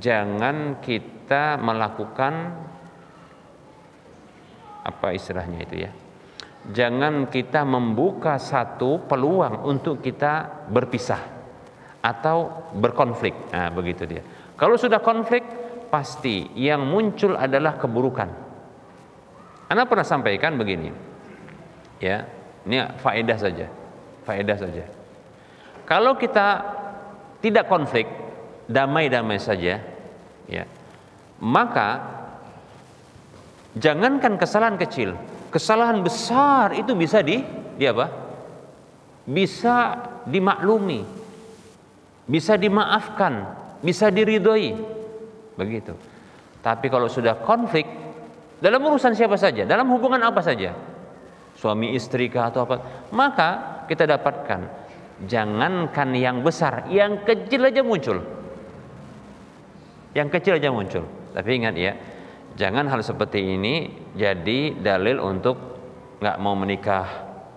jangan kita melakukan apa istilahnya itu ya. Jangan kita membuka satu peluang untuk kita berpisah atau berkonflik. Nah, begitu dia. Kalau sudah konflik, pasti yang muncul adalah keburukan. Anda pernah sampaikan begini, ya, ini faedah saja. Kalau kita tidak konflik, damai-damai saja, ya, maka jangankan kesalahan kecil, kesalahan besar itu bisa bisa dimaklumi, bisa dimaafkan, bisa diridhoi, begitu. Tapi kalau sudah konflik dalam urusan siapa saja, dalam hubungan apa saja, suami istri kah atau apa, maka kita dapatkan jangankan yang besar, yang kecil aja muncul. Yang kecil aja muncul. Tapi ingat ya, jangan hal seperti ini jadi dalil untuk nggak mau menikah.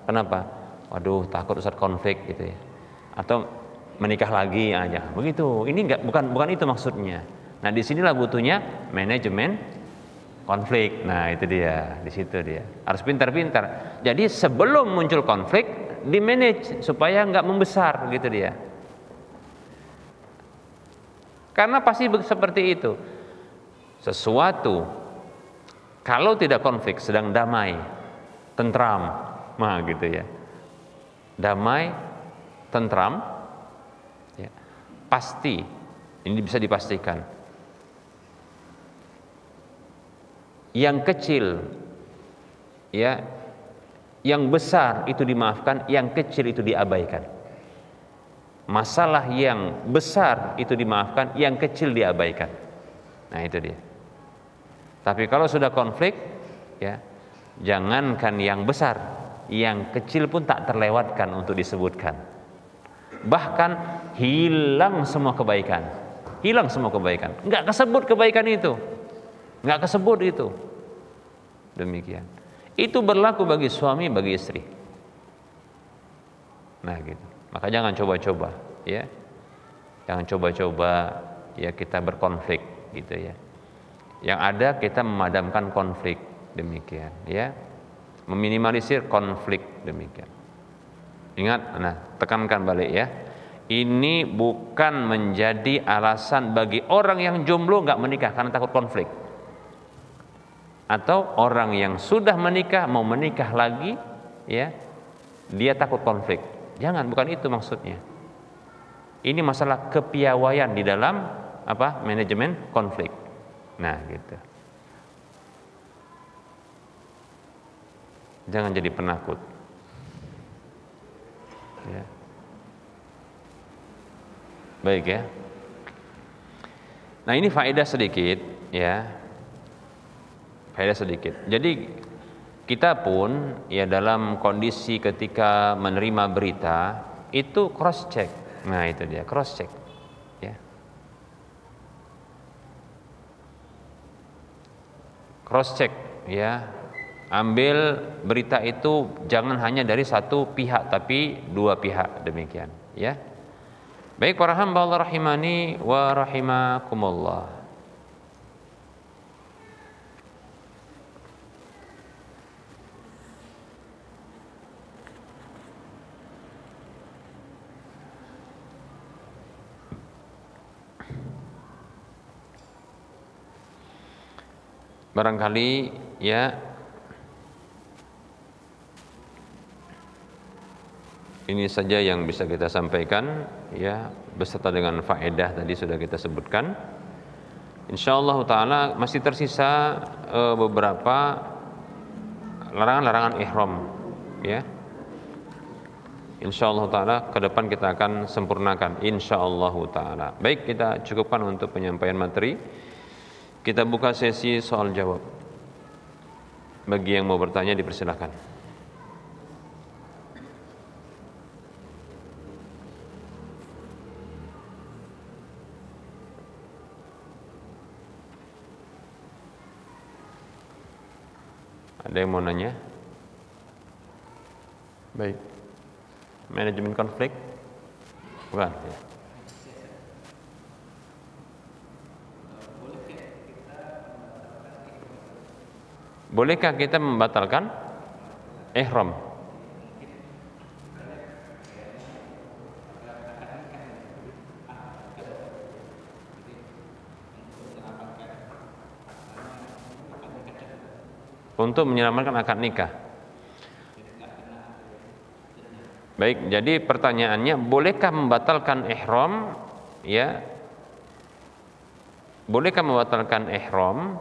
Kenapa? Waduh, takut Ustaz konflik gitu ya. Atau menikah lagi aja. Begitu. Ini bukan itu maksudnya. Nah, disinilah butuhnya manajemen konflik. Nah, itu dia, di situ dia. Harus pintar-pintar. Jadi sebelum muncul konflik, di-manage supaya nggak membesar gitu dia. Karena pasti seperti itu. Sesuatu kalau tidak konflik, sedang damai, tentram, nah gitu ya. Damai, tentram, ya, pasti ini bisa dipastikan. Yang kecil, ya, yang besar itu dimaafkan, yang kecil itu diabaikan. Masalah yang besar itu dimaafkan, yang kecil diabaikan. Nah, itu dia. Tapi kalau sudah konflik, ya, jangankan yang besar, yang kecil pun tak terlewatkan untuk disebutkan. Bahkan hilang semua kebaikan. Enggak kesebut kebaikan itu. Enggak kesebut itu. Demikian. Itu berlaku bagi suami, bagi istri. Nah, gitu. Maka jangan coba-coba, ya. Jangan coba-coba ya kita berkonflik gitu ya. Yang ada kita memadamkan konflik, demikian, ya. Meminimalisir konflik, demikian. Ingat, nah, tekankan balik ya. Ini bukan menjadi alasan bagi orang yang jomblo nggak menikah karena takut konflik. Atau orang yang sudah menikah mau menikah lagi, ya, dia takut konflik. Jangan, bukan itu maksudnya. Ini masalah kepiawaian di dalam manajemen konflik. Nah, gitu. Jangan jadi penakut. Ya. Baik ya. Nah, ini faedah sedikit, ya. Faedah sedikit. Jadi kita pun ya dalam kondisi ketika menerima berita itu cross check. Nah, itu dia, cross check. Ya. Cross check, ya. Ambil berita itu jangan hanya dari satu pihak tapi dua pihak, demikian, ya. Baik para hamba Allah rahimani wa rahimakumullah. Barangkali ya Ini saja yang bisa kita sampaikan, ya, beserta dengan faedah tadi sudah kita sebutkan. Insyaallah taala masih tersisa beberapa larangan-larangan ihram, ya. Insyaallah taala ke depan kita akan sempurnakan insyaallah taala. Baik, kita cukupkan untuk penyampaian materi. Kita buka sesi soal jawab. Bagi yang mau bertanya dipersilakan. Ada yang mau nanya? Baik. Manajemen konflik? Bukan, ya. Bolehkah kita membatalkan ihram? Untuk menyelamatkan akad nikah. Baik, jadi pertanyaannya, bolehkah membatalkan ihram? Ya. Bolehkah membatalkan ihram?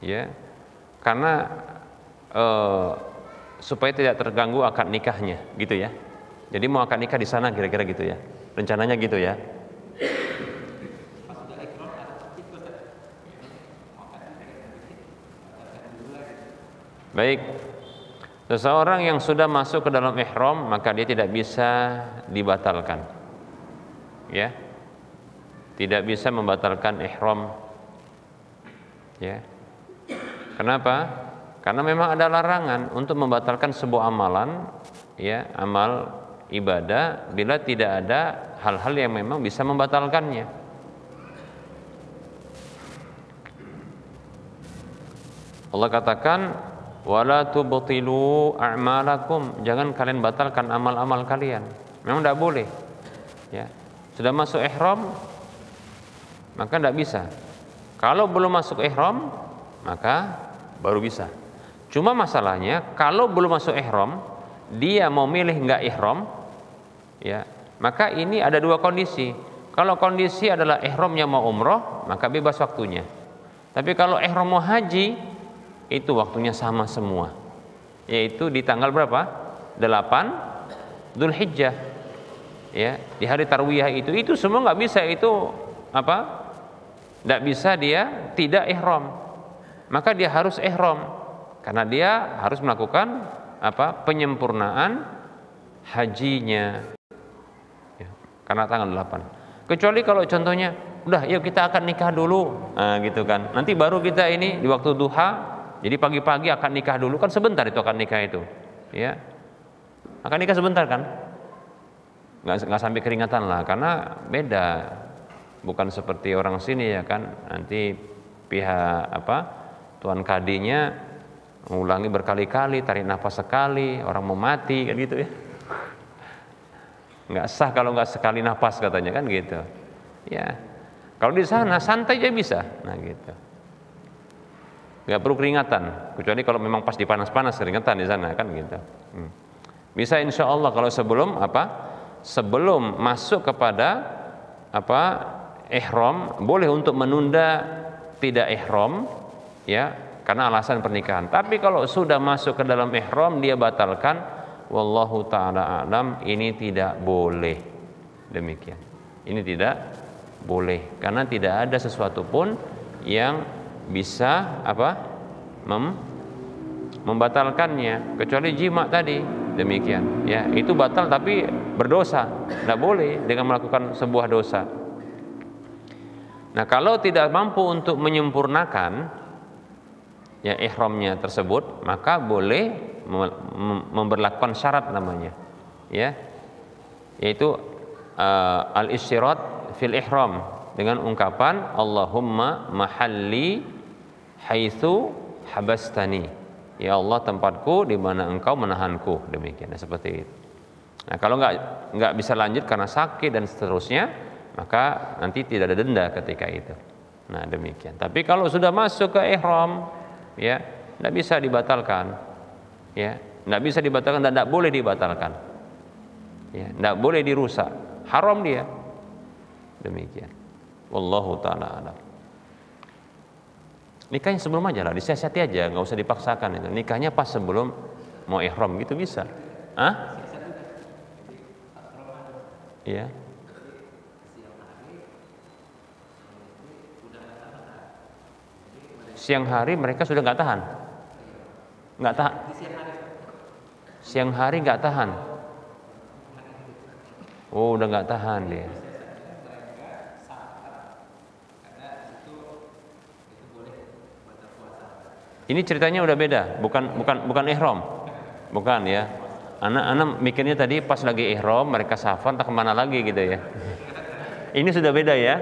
Ya. Karena supaya tidak terganggu akad nikahnya, gitu ya. Jadi mau akad nikah di sana kira-kira gitu ya. Rencananya gitu ya. Baik, seseorang yang sudah masuk ke dalam ihram maka dia tidak bisa dibatalkan, ya, tidak bisa membatalkan ihram, ya. Kenapa? Karena memang ada larangan untuk membatalkan sebuah amalan, ya, amal ibadah bila tidak ada hal-hal yang memang bisa membatalkannya. Allah katakan, wala tubtilu a'malakum, jangan kalian batalkan amal-amal kalian. Memang tidak boleh, ya. Sudah masuk ihram maka tidak bisa. Kalau belum masuk ihram maka baru bisa. Cuma masalahnya kalau belum masuk ihram dia mau milih enggak ihram, ya, maka ini ada dua kondisi. Kalau kondisi adalah ihramnya mau umroh maka bebas waktunya. Tapi kalau ihram mau haji itu waktunya sama semua, yaitu di tanggal berapa? 8 Dzulhijjah, ya, di hari tarwiyah itu semua nggak bisa, itu apa? Nggak bisa dia tidak ihram, maka dia harus ihram karena dia harus melakukan apa? Penyempurnaan hajinya, ya, karena tanggal 8. Kecuali kalau contohnya udah yuk kita akan nikah dulu, nah, gitu kan, nanti baru kita ini di waktu duha. Jadi pagi-pagi akan nikah dulu, kan sebentar itu akan nikah itu, ya. Akan nikah sebentar kan, nggak sampai keringatan lah, karena beda, bukan seperti orang sini ya kan. Nanti pihak apa tuan kadinya mengulangi berkali-kali, tarik nafas sekali, orang mau mati kan gitu ya. Nggak sah kalau nggak sekali nafas katanya kan gitu, ya. Kalau di sana santai aja bisa, nah gitu. Nggak perlu keringatan, kecuali kalau memang pas di panas-panas keringatan di sana kan gitu. Bisa insya Allah kalau sebelum apa? Sebelum masuk kepada apa? Ihram, boleh untuk menunda tidak ihram, ya, karena alasan pernikahan. Tapi kalau sudah masuk ke dalam ihram dia batalkan, wallahu taala a'lam, ini tidak boleh. Demikian. Ini tidak boleh karena tidak ada sesuatu pun yang bisa apa membatalkannya kecuali jima tadi, demikian, ya, itu batal tapi berdosa, tidak boleh dengan melakukan sebuah dosa. Nah, kalau tidak mampu untuk menyempurnakan ya ihramnya tersebut, maka boleh memberlakukan syarat namanya, ya, yaitu al-isyirat fil ihram dengan ungkapan Allahumma mahalli haitsu habastani, ya Allah tempatku di mana engkau menahanku, demikian, seperti itu. Nah, kalau nggak bisa lanjut karena sakit dan seterusnya, maka nanti tidak ada denda ketika itu. Nah, demikian. Tapi kalau sudah masuk ke ihram, ya, tidak bisa dibatalkan, ya, tidak bisa dibatalkan dan tidak boleh dibatalkan. Ya, tidak boleh dirusak, haram dia. Demikian. Wallahu ta'ala alam. Nikahnya sebelum aja lah, disiasati aja, nggak usah dipaksakan itu. Nikahnya pas sebelum mau ihram gitu bisa. Ah? Iya. Siang hari mereka sudah nggak tahan, nggak tahan. Siang hari nggak tahan. Oh, udah nggak tahan dia. Ini ceritanya udah beda, bukan ihram, bukan ya. Anak mikirnya tadi pas lagi ihram mereka safar, tak kemana lagi gitu ya. Ini sudah beda ya.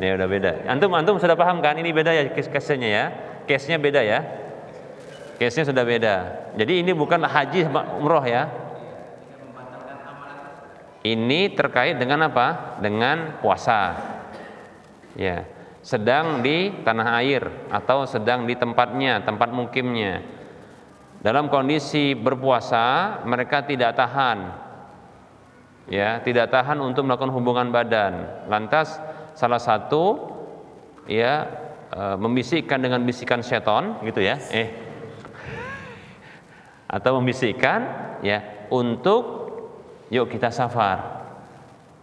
Ya udah beda. Antum sudah paham kan? Ini beda ya case-nya ya. Case-nya beda ya. Case-nya sudah beda. Jadi ini bukan haji umroh ya. Ini terkait dengan apa? Dengan puasa. Ya. Sedang di tanah air atau sedang di tempatnya, tempat mukimnya. Dalam kondisi berpuasa, mereka tidak tahan. Ya, tidak tahan untuk melakukan hubungan badan. Lantas salah satu ya membisikkan dengan bisikan seton gitu ya. Atau membisikkan ya untuk yuk kita safar.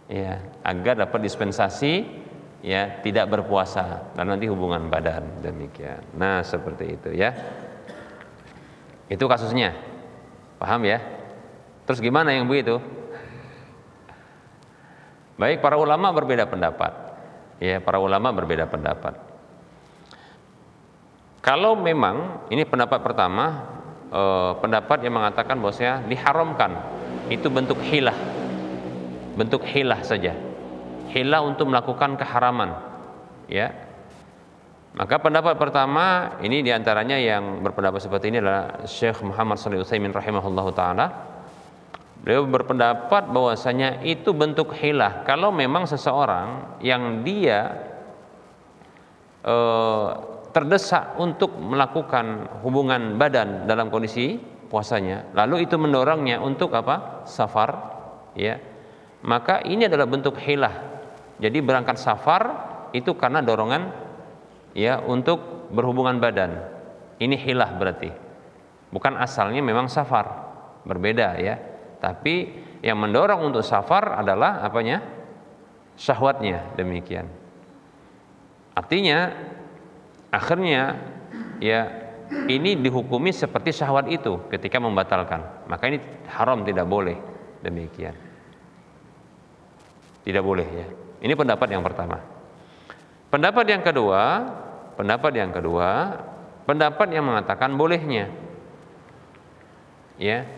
Ya, agar dapat dispensasi ya tidak berpuasa dan nanti hubungan badan, demikian. Nah, seperti itu ya. Itu kasusnya. Paham ya? Terus gimana yang begitu? Baik, para ulama berbeda pendapat. Ya, para ulama berbeda pendapat. Kalau memang ini pendapat pertama, pendapat yang mengatakan bahwasanya diharamkan, itu bentuk hilah. Bentuk hilah saja. Hilah untuk melakukan keharaman, ya. Maka pendapat pertama ini diantaranya yang berpendapat seperti ini adalah Syekh Muhammad Shalih Utsaimin rahimahullahu taala. Beliau berpendapat bahwasanya itu bentuk hilah kalau memang seseorang yang dia terdesak untuk melakukan hubungan badan dalam kondisi puasanya, lalu itu mendorongnya untuk apa? Safar, ya. Maka ini adalah bentuk hilah. Jadi berangkat safar itu karena dorongan ya untuk berhubungan badan. Ini hilah berarti. Bukan asalnya memang safar. Berbeda ya. Tapi yang mendorong untuk safar adalah apanya? Syahwatnya, demikian. Artinya akhirnya ya ini dihukumi seperti syahwat itu ketika membatalkan. Maka ini haram, tidak boleh, demikian. Tidak boleh ya. Ini pendapat yang pertama. Pendapat yang kedua, pendapat yang mengatakan bolehnya. Ya.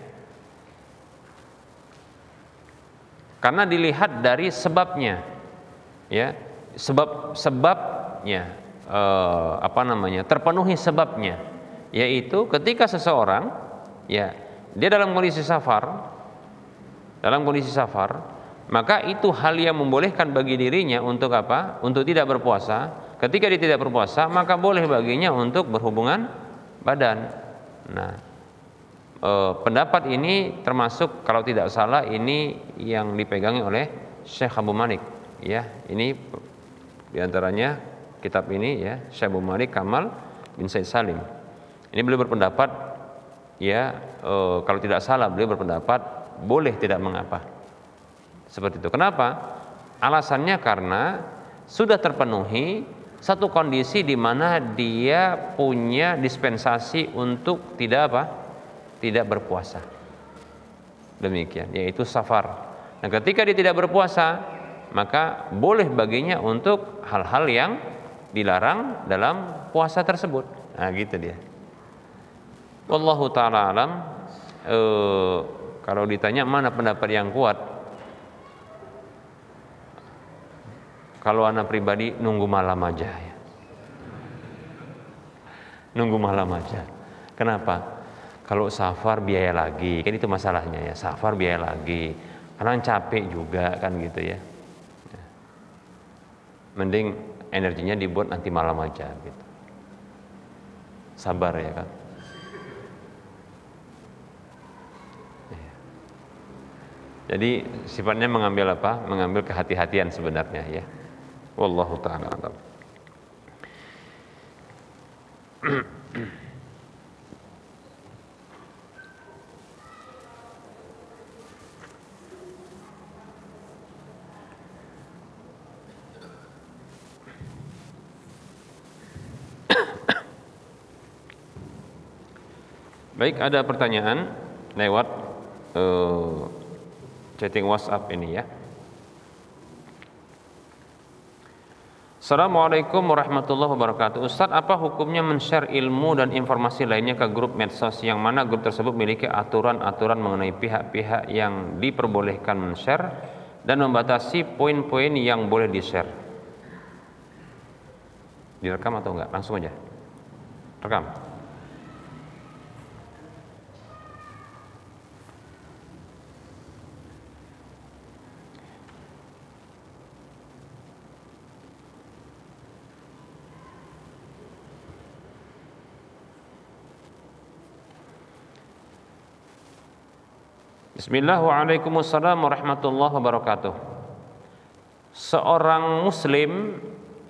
Karena dilihat dari sebabnya. Ya. Sebabnya terpenuhi sebabnya, yaitu ketika seseorang ya dia dalam kondisi safar, maka itu hal yang membolehkan bagi dirinya untuk apa? Untuk tidak berpuasa. Ketika dia tidak berpuasa, maka boleh baginya untuk berhubungan badan. Nah, pendapat ini termasuk kalau tidak salah ini yang dipegangi oleh Syekh Abu Malik. Ya, ini diantaranya kitab ini ya, Syekh Abu Malik Kamal bin Said Salim. Ini beliau berpendapat ya, kalau tidak salah beliau berpendapat boleh, tidak mengapa. Seperti itu. Kenapa? Alasannya karena sudah terpenuhi satu kondisi di mana dia punya dispensasi untuk tidak apa? Tidak berpuasa. Demikian, yaitu safar. Nah, ketika dia tidak berpuasa, maka boleh baginya untuk hal-hal yang dilarang dalam puasa tersebut. Nah, gitu dia. Wallahu ta'ala alam. Kalau ditanya mana pendapat yang kuat, kalau anak pribadi nunggu malam aja ya. Nunggu malam aja. Kenapa? Kalau safar biaya lagi, kan itu masalahnya ya. Safar biaya lagi. Karena capek juga kan gitu ya. Mending energinya dibuat nanti malam aja gitu. Sabar ya kan. Jadi sifatnya mengambil apa? Mengambil kehati-hatian sebenarnya ya. Wallahu taala alam. Baik, ada pertanyaan lewat chatting WhatsApp ini ya. Assalamualaikum warahmatullahi wabarakatuh. Ustaz, apa hukumnya men-share ilmu dan informasi lainnya ke grup medsos yang mana grup tersebut memiliki aturan-aturan mengenai pihak-pihak yang diperbolehkan men-share dan membatasi poin-poin yang boleh di-share? Direkam atau enggak? Langsung aja. Rekam. Bismillahirrahmanirrahim. Waalaikumsalam warahmatullahi wabarakatuh. Seorang muslim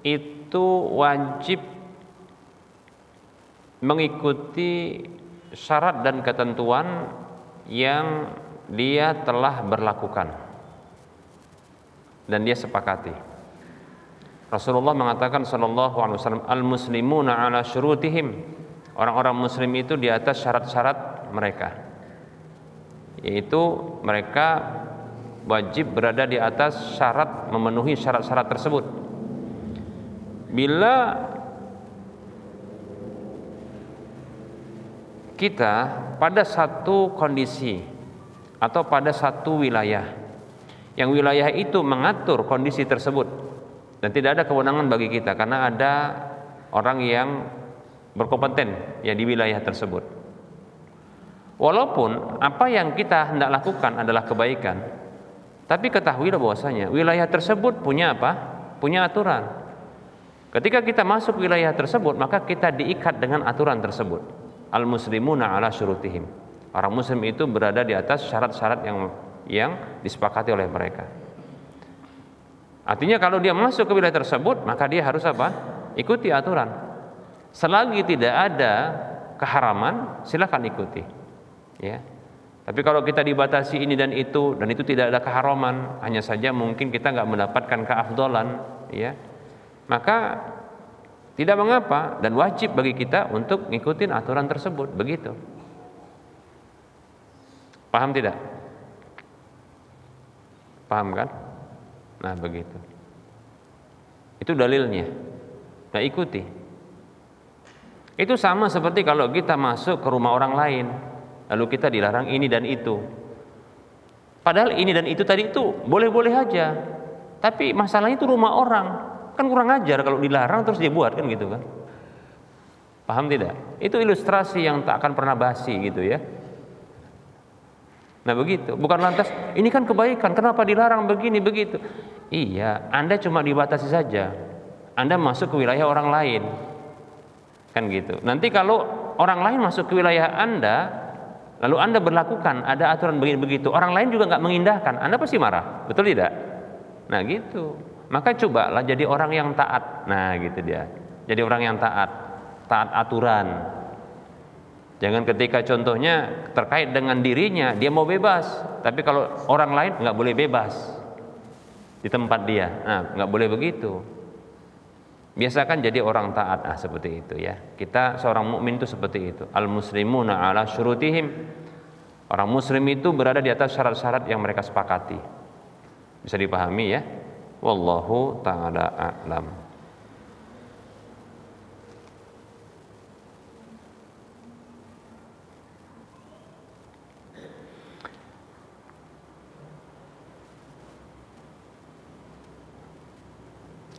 itu wajib mengikuti syarat dan ketentuan yang dia telah berlakukan dan dia sepakati. Rasulullah mengatakan sallallahu alaihi wasallam, al-muslimuna ala syurutihim. Orang-orang muslim itu di atas syarat-syarat mereka, yaitu mereka wajib berada di atas syarat, memenuhi syarat-syarat tersebut. Bila kita pada satu kondisi atau pada satu wilayah, yang wilayah itu mengatur kondisi tersebut dan tidak ada kewenangan bagi kita karena ada orang yang berkompeten ya di wilayah tersebut. Walaupun apa yang kita hendak lakukan adalah kebaikan, tapi ketahuilah bahwasanya wilayah tersebut punya apa? Punya aturan. Ketika kita masuk wilayah tersebut, maka kita diikat dengan aturan tersebut. Al-muslimuna ala syurutihim. Orang muslim itu berada di atas syarat-syarat yang disepakati oleh mereka. Artinya kalau dia masuk ke wilayah tersebut, maka dia harus apa? Ikuti aturan. Selagi tidak ada keharaman, silakan ikuti. Ya. Tapi kalau kita dibatasi ini dan itu tidak ada keharaman, hanya saja mungkin kita nggak mendapatkan keafdolan, ya, maka tidak mengapa dan wajib bagi kita untuk ngikutin aturan tersebut, begitu. Paham tidak? Paham kan? Nah begitu. Itu dalilnya. Nah ikuti. Itu sama seperti kalau kita masuk ke rumah orang lain, lalu kita dilarang ini dan itu. Padahal ini dan itu tadi itu boleh-boleh aja. Tapi masalahnya itu rumah orang. Kan kurang ajar kalau dilarang terus dia buat, kan gitu kan. Paham tidak? Itu ilustrasi yang tak akan pernah basi gitu ya. Nah begitu. Bukan lantas ini kan kebaikan, kenapa dilarang begini begitu. Iya, Anda cuma dibatasi saja. Anda masuk ke wilayah orang lain. Kan gitu. Nanti kalau orang lain masuk ke wilayah Anda, lalu Anda berlakukan ada aturan begini begitu, orang lain juga nggak mengindahkan, Anda pasti marah, betul tidak? Nah gitu. Maka cobalah jadi orang yang taat. Nah gitu dia. Jadi orang yang taat aturan. Jangan ketika contohnya terkait dengan dirinya dia mau bebas, tapi kalau orang lain nggak boleh bebas di tempat dia. Nah nggak boleh begitu. Biasakan jadi orang taat, seperti itu ya. Kita seorang mukmin itu seperti itu. Al-muslimuna ala syurutihim. Orang muslim itu berada di atas syarat-syarat yang mereka sepakati. Bisa dipahami ya? Wallahu ta'ala a'lam.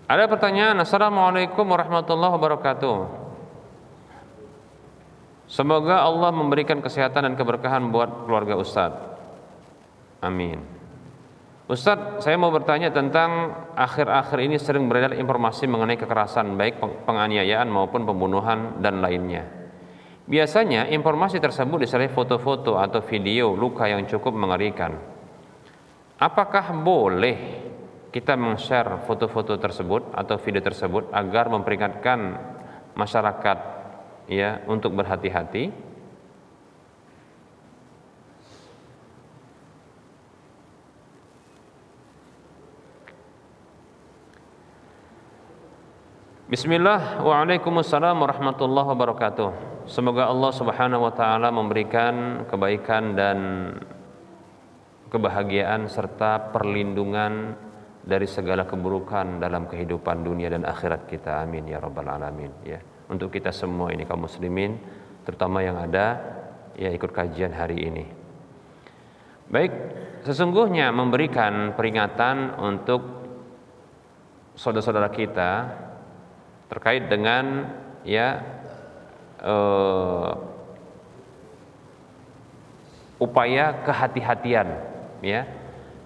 Ada pertanyaan. Assalamualaikum warahmatullahi wabarakatuh. Semoga Allah memberikan kesehatan dan keberkahan buat keluarga Ustaz. Amin. Ustaz, saya mau bertanya tentang akhir-akhir ini sering beredar informasi mengenai kekerasan, baik penganiayaan maupun pembunuhan dan lainnya. Biasanya informasi tersebut disertai foto-foto atau video luka yang cukup mengerikan. apakah boleh kita men-share foto-foto tersebut atau video tersebut agar memperingatkan masyarakat ya untuk berhati-hati? Bismillah, waalaikumsalam warahmatullahi wabarakatuh. Semoga Allah Subhanahu wa taala memberikan kebaikan dan kebahagiaan serta perlindungan dari segala keburukan dalam kehidupan dunia dan akhirat kita. Amin ya rabbal alamin ya. Untuk kita semua ini kaum muslimin, terutama yang ada ya ikut kajian hari ini. Baik, sesungguhnya memberikan peringatan untuk saudara-saudara kita terkait dengan ya upaya kehati-hatian ya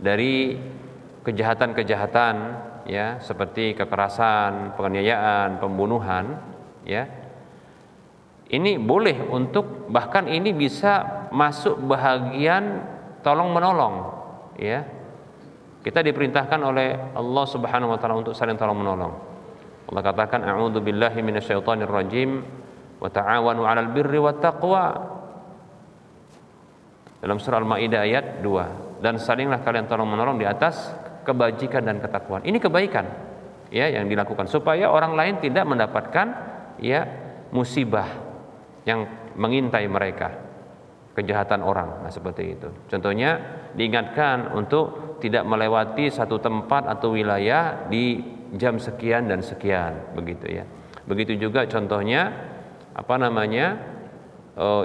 dari kejahatan-kejahatan ya seperti kekerasan, penganiayaan, pembunuhan ya. Ini boleh untuk, bahkan ini bisa masuk bahagian tolong menolong ya. Kita diperintahkan oleh Allah Subhanahu wa taala untuk saling tolong menolong. Allah katakan a'udzu billahi minasyaitonir rajim wa ta'awanu 'alal birri wat taqwa dalam surah Al-Maidah ayat 2, dan salinglah kalian tolong menolong di atas kebajikan dan ketakwaan. Ini kebaikan ya yang dilakukan supaya orang lain tidak mendapatkan ya musibah yang mengintai mereka, kejahatan orang. Nah, seperti itu. Contohnya diingatkan untuk tidak melewati satu tempat atau wilayah di jam sekian dan sekian, begitu ya. Begitu juga contohnya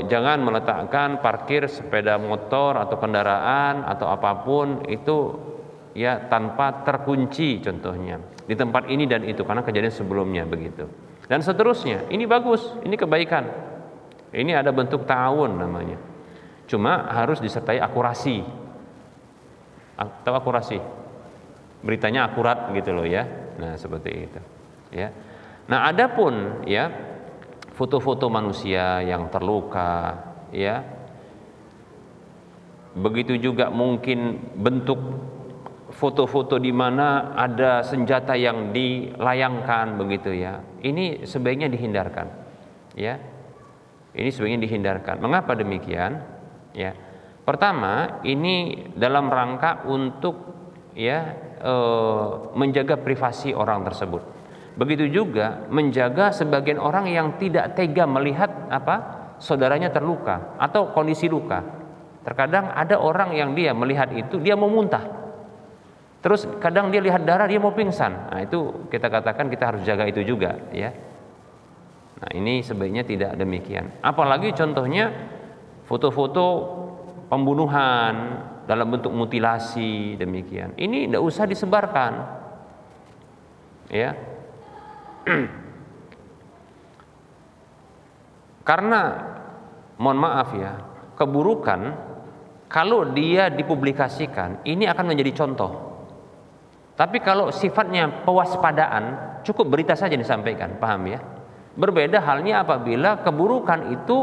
jangan meletakkan parkir sepeda motor atau kendaraan atau apapun itu ya tanpa terkunci, contohnya di tempat ini dan itu karena kejadian sebelumnya, begitu. Dan seterusnya. Ini bagus, ini kebaikan. Ini ada bentuk ta'awun namanya. Cuma harus disertai akurasi. Tahu akurasi? Beritanya akurat gitu loh ya. Nah, seperti itu ya. Nah, adapun ya foto-foto manusia yang terluka ya, begitu juga mungkin bentuk foto-foto di mana ada senjata yang dilayangkan, begitu ya. Ini sebaiknya dihindarkan ya. Ini sebaiknya dihindarkan. Mengapa demikian ya? Pertama, ini dalam rangka untuk ya menjaga privasi orang tersebut. Begitu juga menjaga sebagian orang yang tidak tega melihat saudaranya terluka atau kondisi luka. Terkadang ada orang yang dia melihat itu dia mau muntah. Terus kadang dia lihat darah dia mau pingsan. Nah, itu kita katakan kita harus jaga itu juga ya. Nah, ini sebaiknya tidak demikian. Apalagi contohnya foto-foto pembunuhan dalam bentuk mutilasi demikian. Ini tidak usah disebarkan. Ya. Karena mohon maaf ya, keburukan kalau dia dipublikasikan ini akan menjadi contoh. Tapi kalau sifatnya pewaspadaan, cukup berita saja disampaikan, paham ya? Berbeda halnya apabila keburukan itu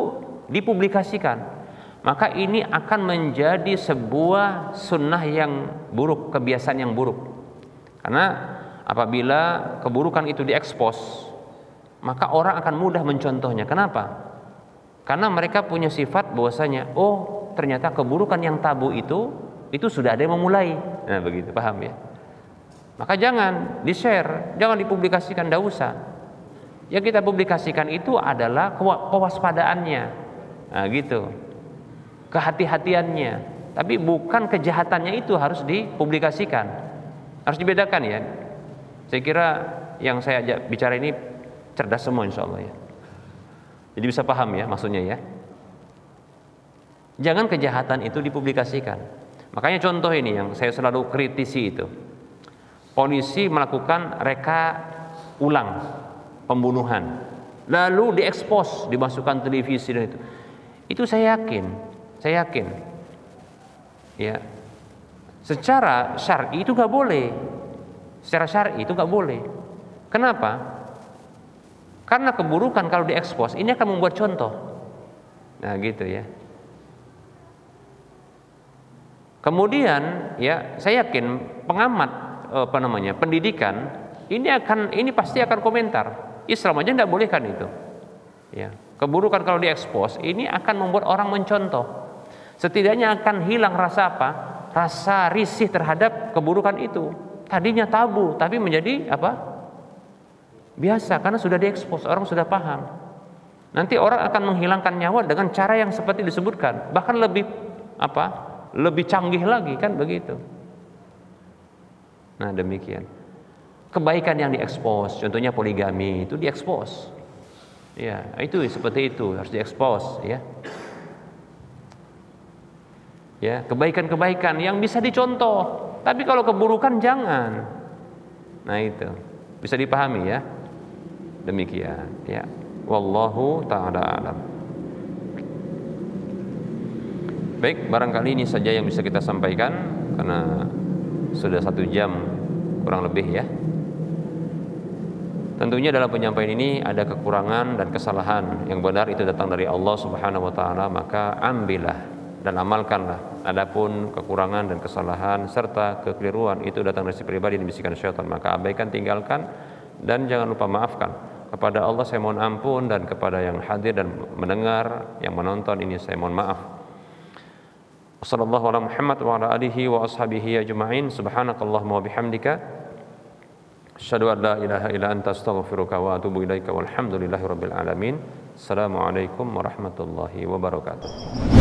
dipublikasikan. Maka ini akan menjadi sebuah sunnah yang buruk, kebiasaan yang buruk. Karena apabila keburukan itu diekspos, maka orang akan mudah mencontohnya. Kenapa? Karena mereka punya sifat bahwasanya, oh ternyata keburukan yang tabu itu sudah ada yang memulai. Nah, begitu, paham ya? Maka jangan di-share, jangan dipublikasikan, tidak usah. Yang kita publikasikan itu adalah kewaspadaannya. Nah, gitu. Kehati-hatiannya, tapi bukan kejahatannya itu harus dipublikasikan. Harus dibedakan ya. Saya kira yang saya bicara ini cerdas semua insya Allah ya. Jadi bisa paham ya maksudnya ya. Jangan kejahatan itu dipublikasikan. Makanya contoh ini yang saya selalu kritisi itu. Polisi melakukan reka ulang pembunuhan, lalu diekspos, dimasukkan televisi dan itu. Itu saya yakin ya, secara syar'i itu nggak boleh. Secara syar'i itu nggak boleh. Kenapa? Karena keburukan kalau diekspos ini akan membuat contoh. Nah, gitu ya. Kemudian ya saya yakin pengamat pendidikan ini pasti akan komentar. Islam aja tidak bolehkan itu. Ya, keburukan kalau diekspos ini akan membuat orang mencontoh. Setidaknya akan hilang rasa apa? Rasa risih terhadap keburukan itu. Tadinya tabu, tapi menjadi apa? Biasa karena sudah diekspos, orang sudah paham. Nanti orang akan menghilangkan nyawa dengan cara yang seperti disebutkan, bahkan lebih apa? Lebih canggih lagi kan begitu. Nah, demikian. Kebaikan yang diekspos, contohnya poligami itu diekspos. Ya, itu seperti itu harus diekspos ya. Ya, kebaikan-kebaikan yang bisa dicontoh. Tapi kalau keburukan jangan. Nah, itu. Bisa dipahami ya. Demikian ya. Wallahu ta'ala a'lam. Baik, barangkali ini saja yang bisa kita sampaikan karena sudah 1 jam kurang lebih ya. Tentunya dalam penyampaian ini ada kekurangan dan kesalahan. Yang benar itu datang dari Allah Subhanahu wa taala, maka ambillah dan amalkanlah. Adapun kekurangan dan kesalahan serta kekeliruan itu datang dari si pribadi dan bisikan syaitan, maka abaikan, tinggalkan dan jangan lupa maafkan. Kepada Allah saya mohon ampun dan kepada yang hadir dan mendengar, yang menonton ini saya mohon maaf. Wassallallahu ala Muhammad wa ala alihi wa ashabihi ajma'in. Subhanakallahumma wa bihamdika asyhadu an la ilaha illa anta astaghfiruka wa atubu ilaika walhamdulillahi rabbil alamin. Assalamualaikum warahmatullahi wabarakatuh.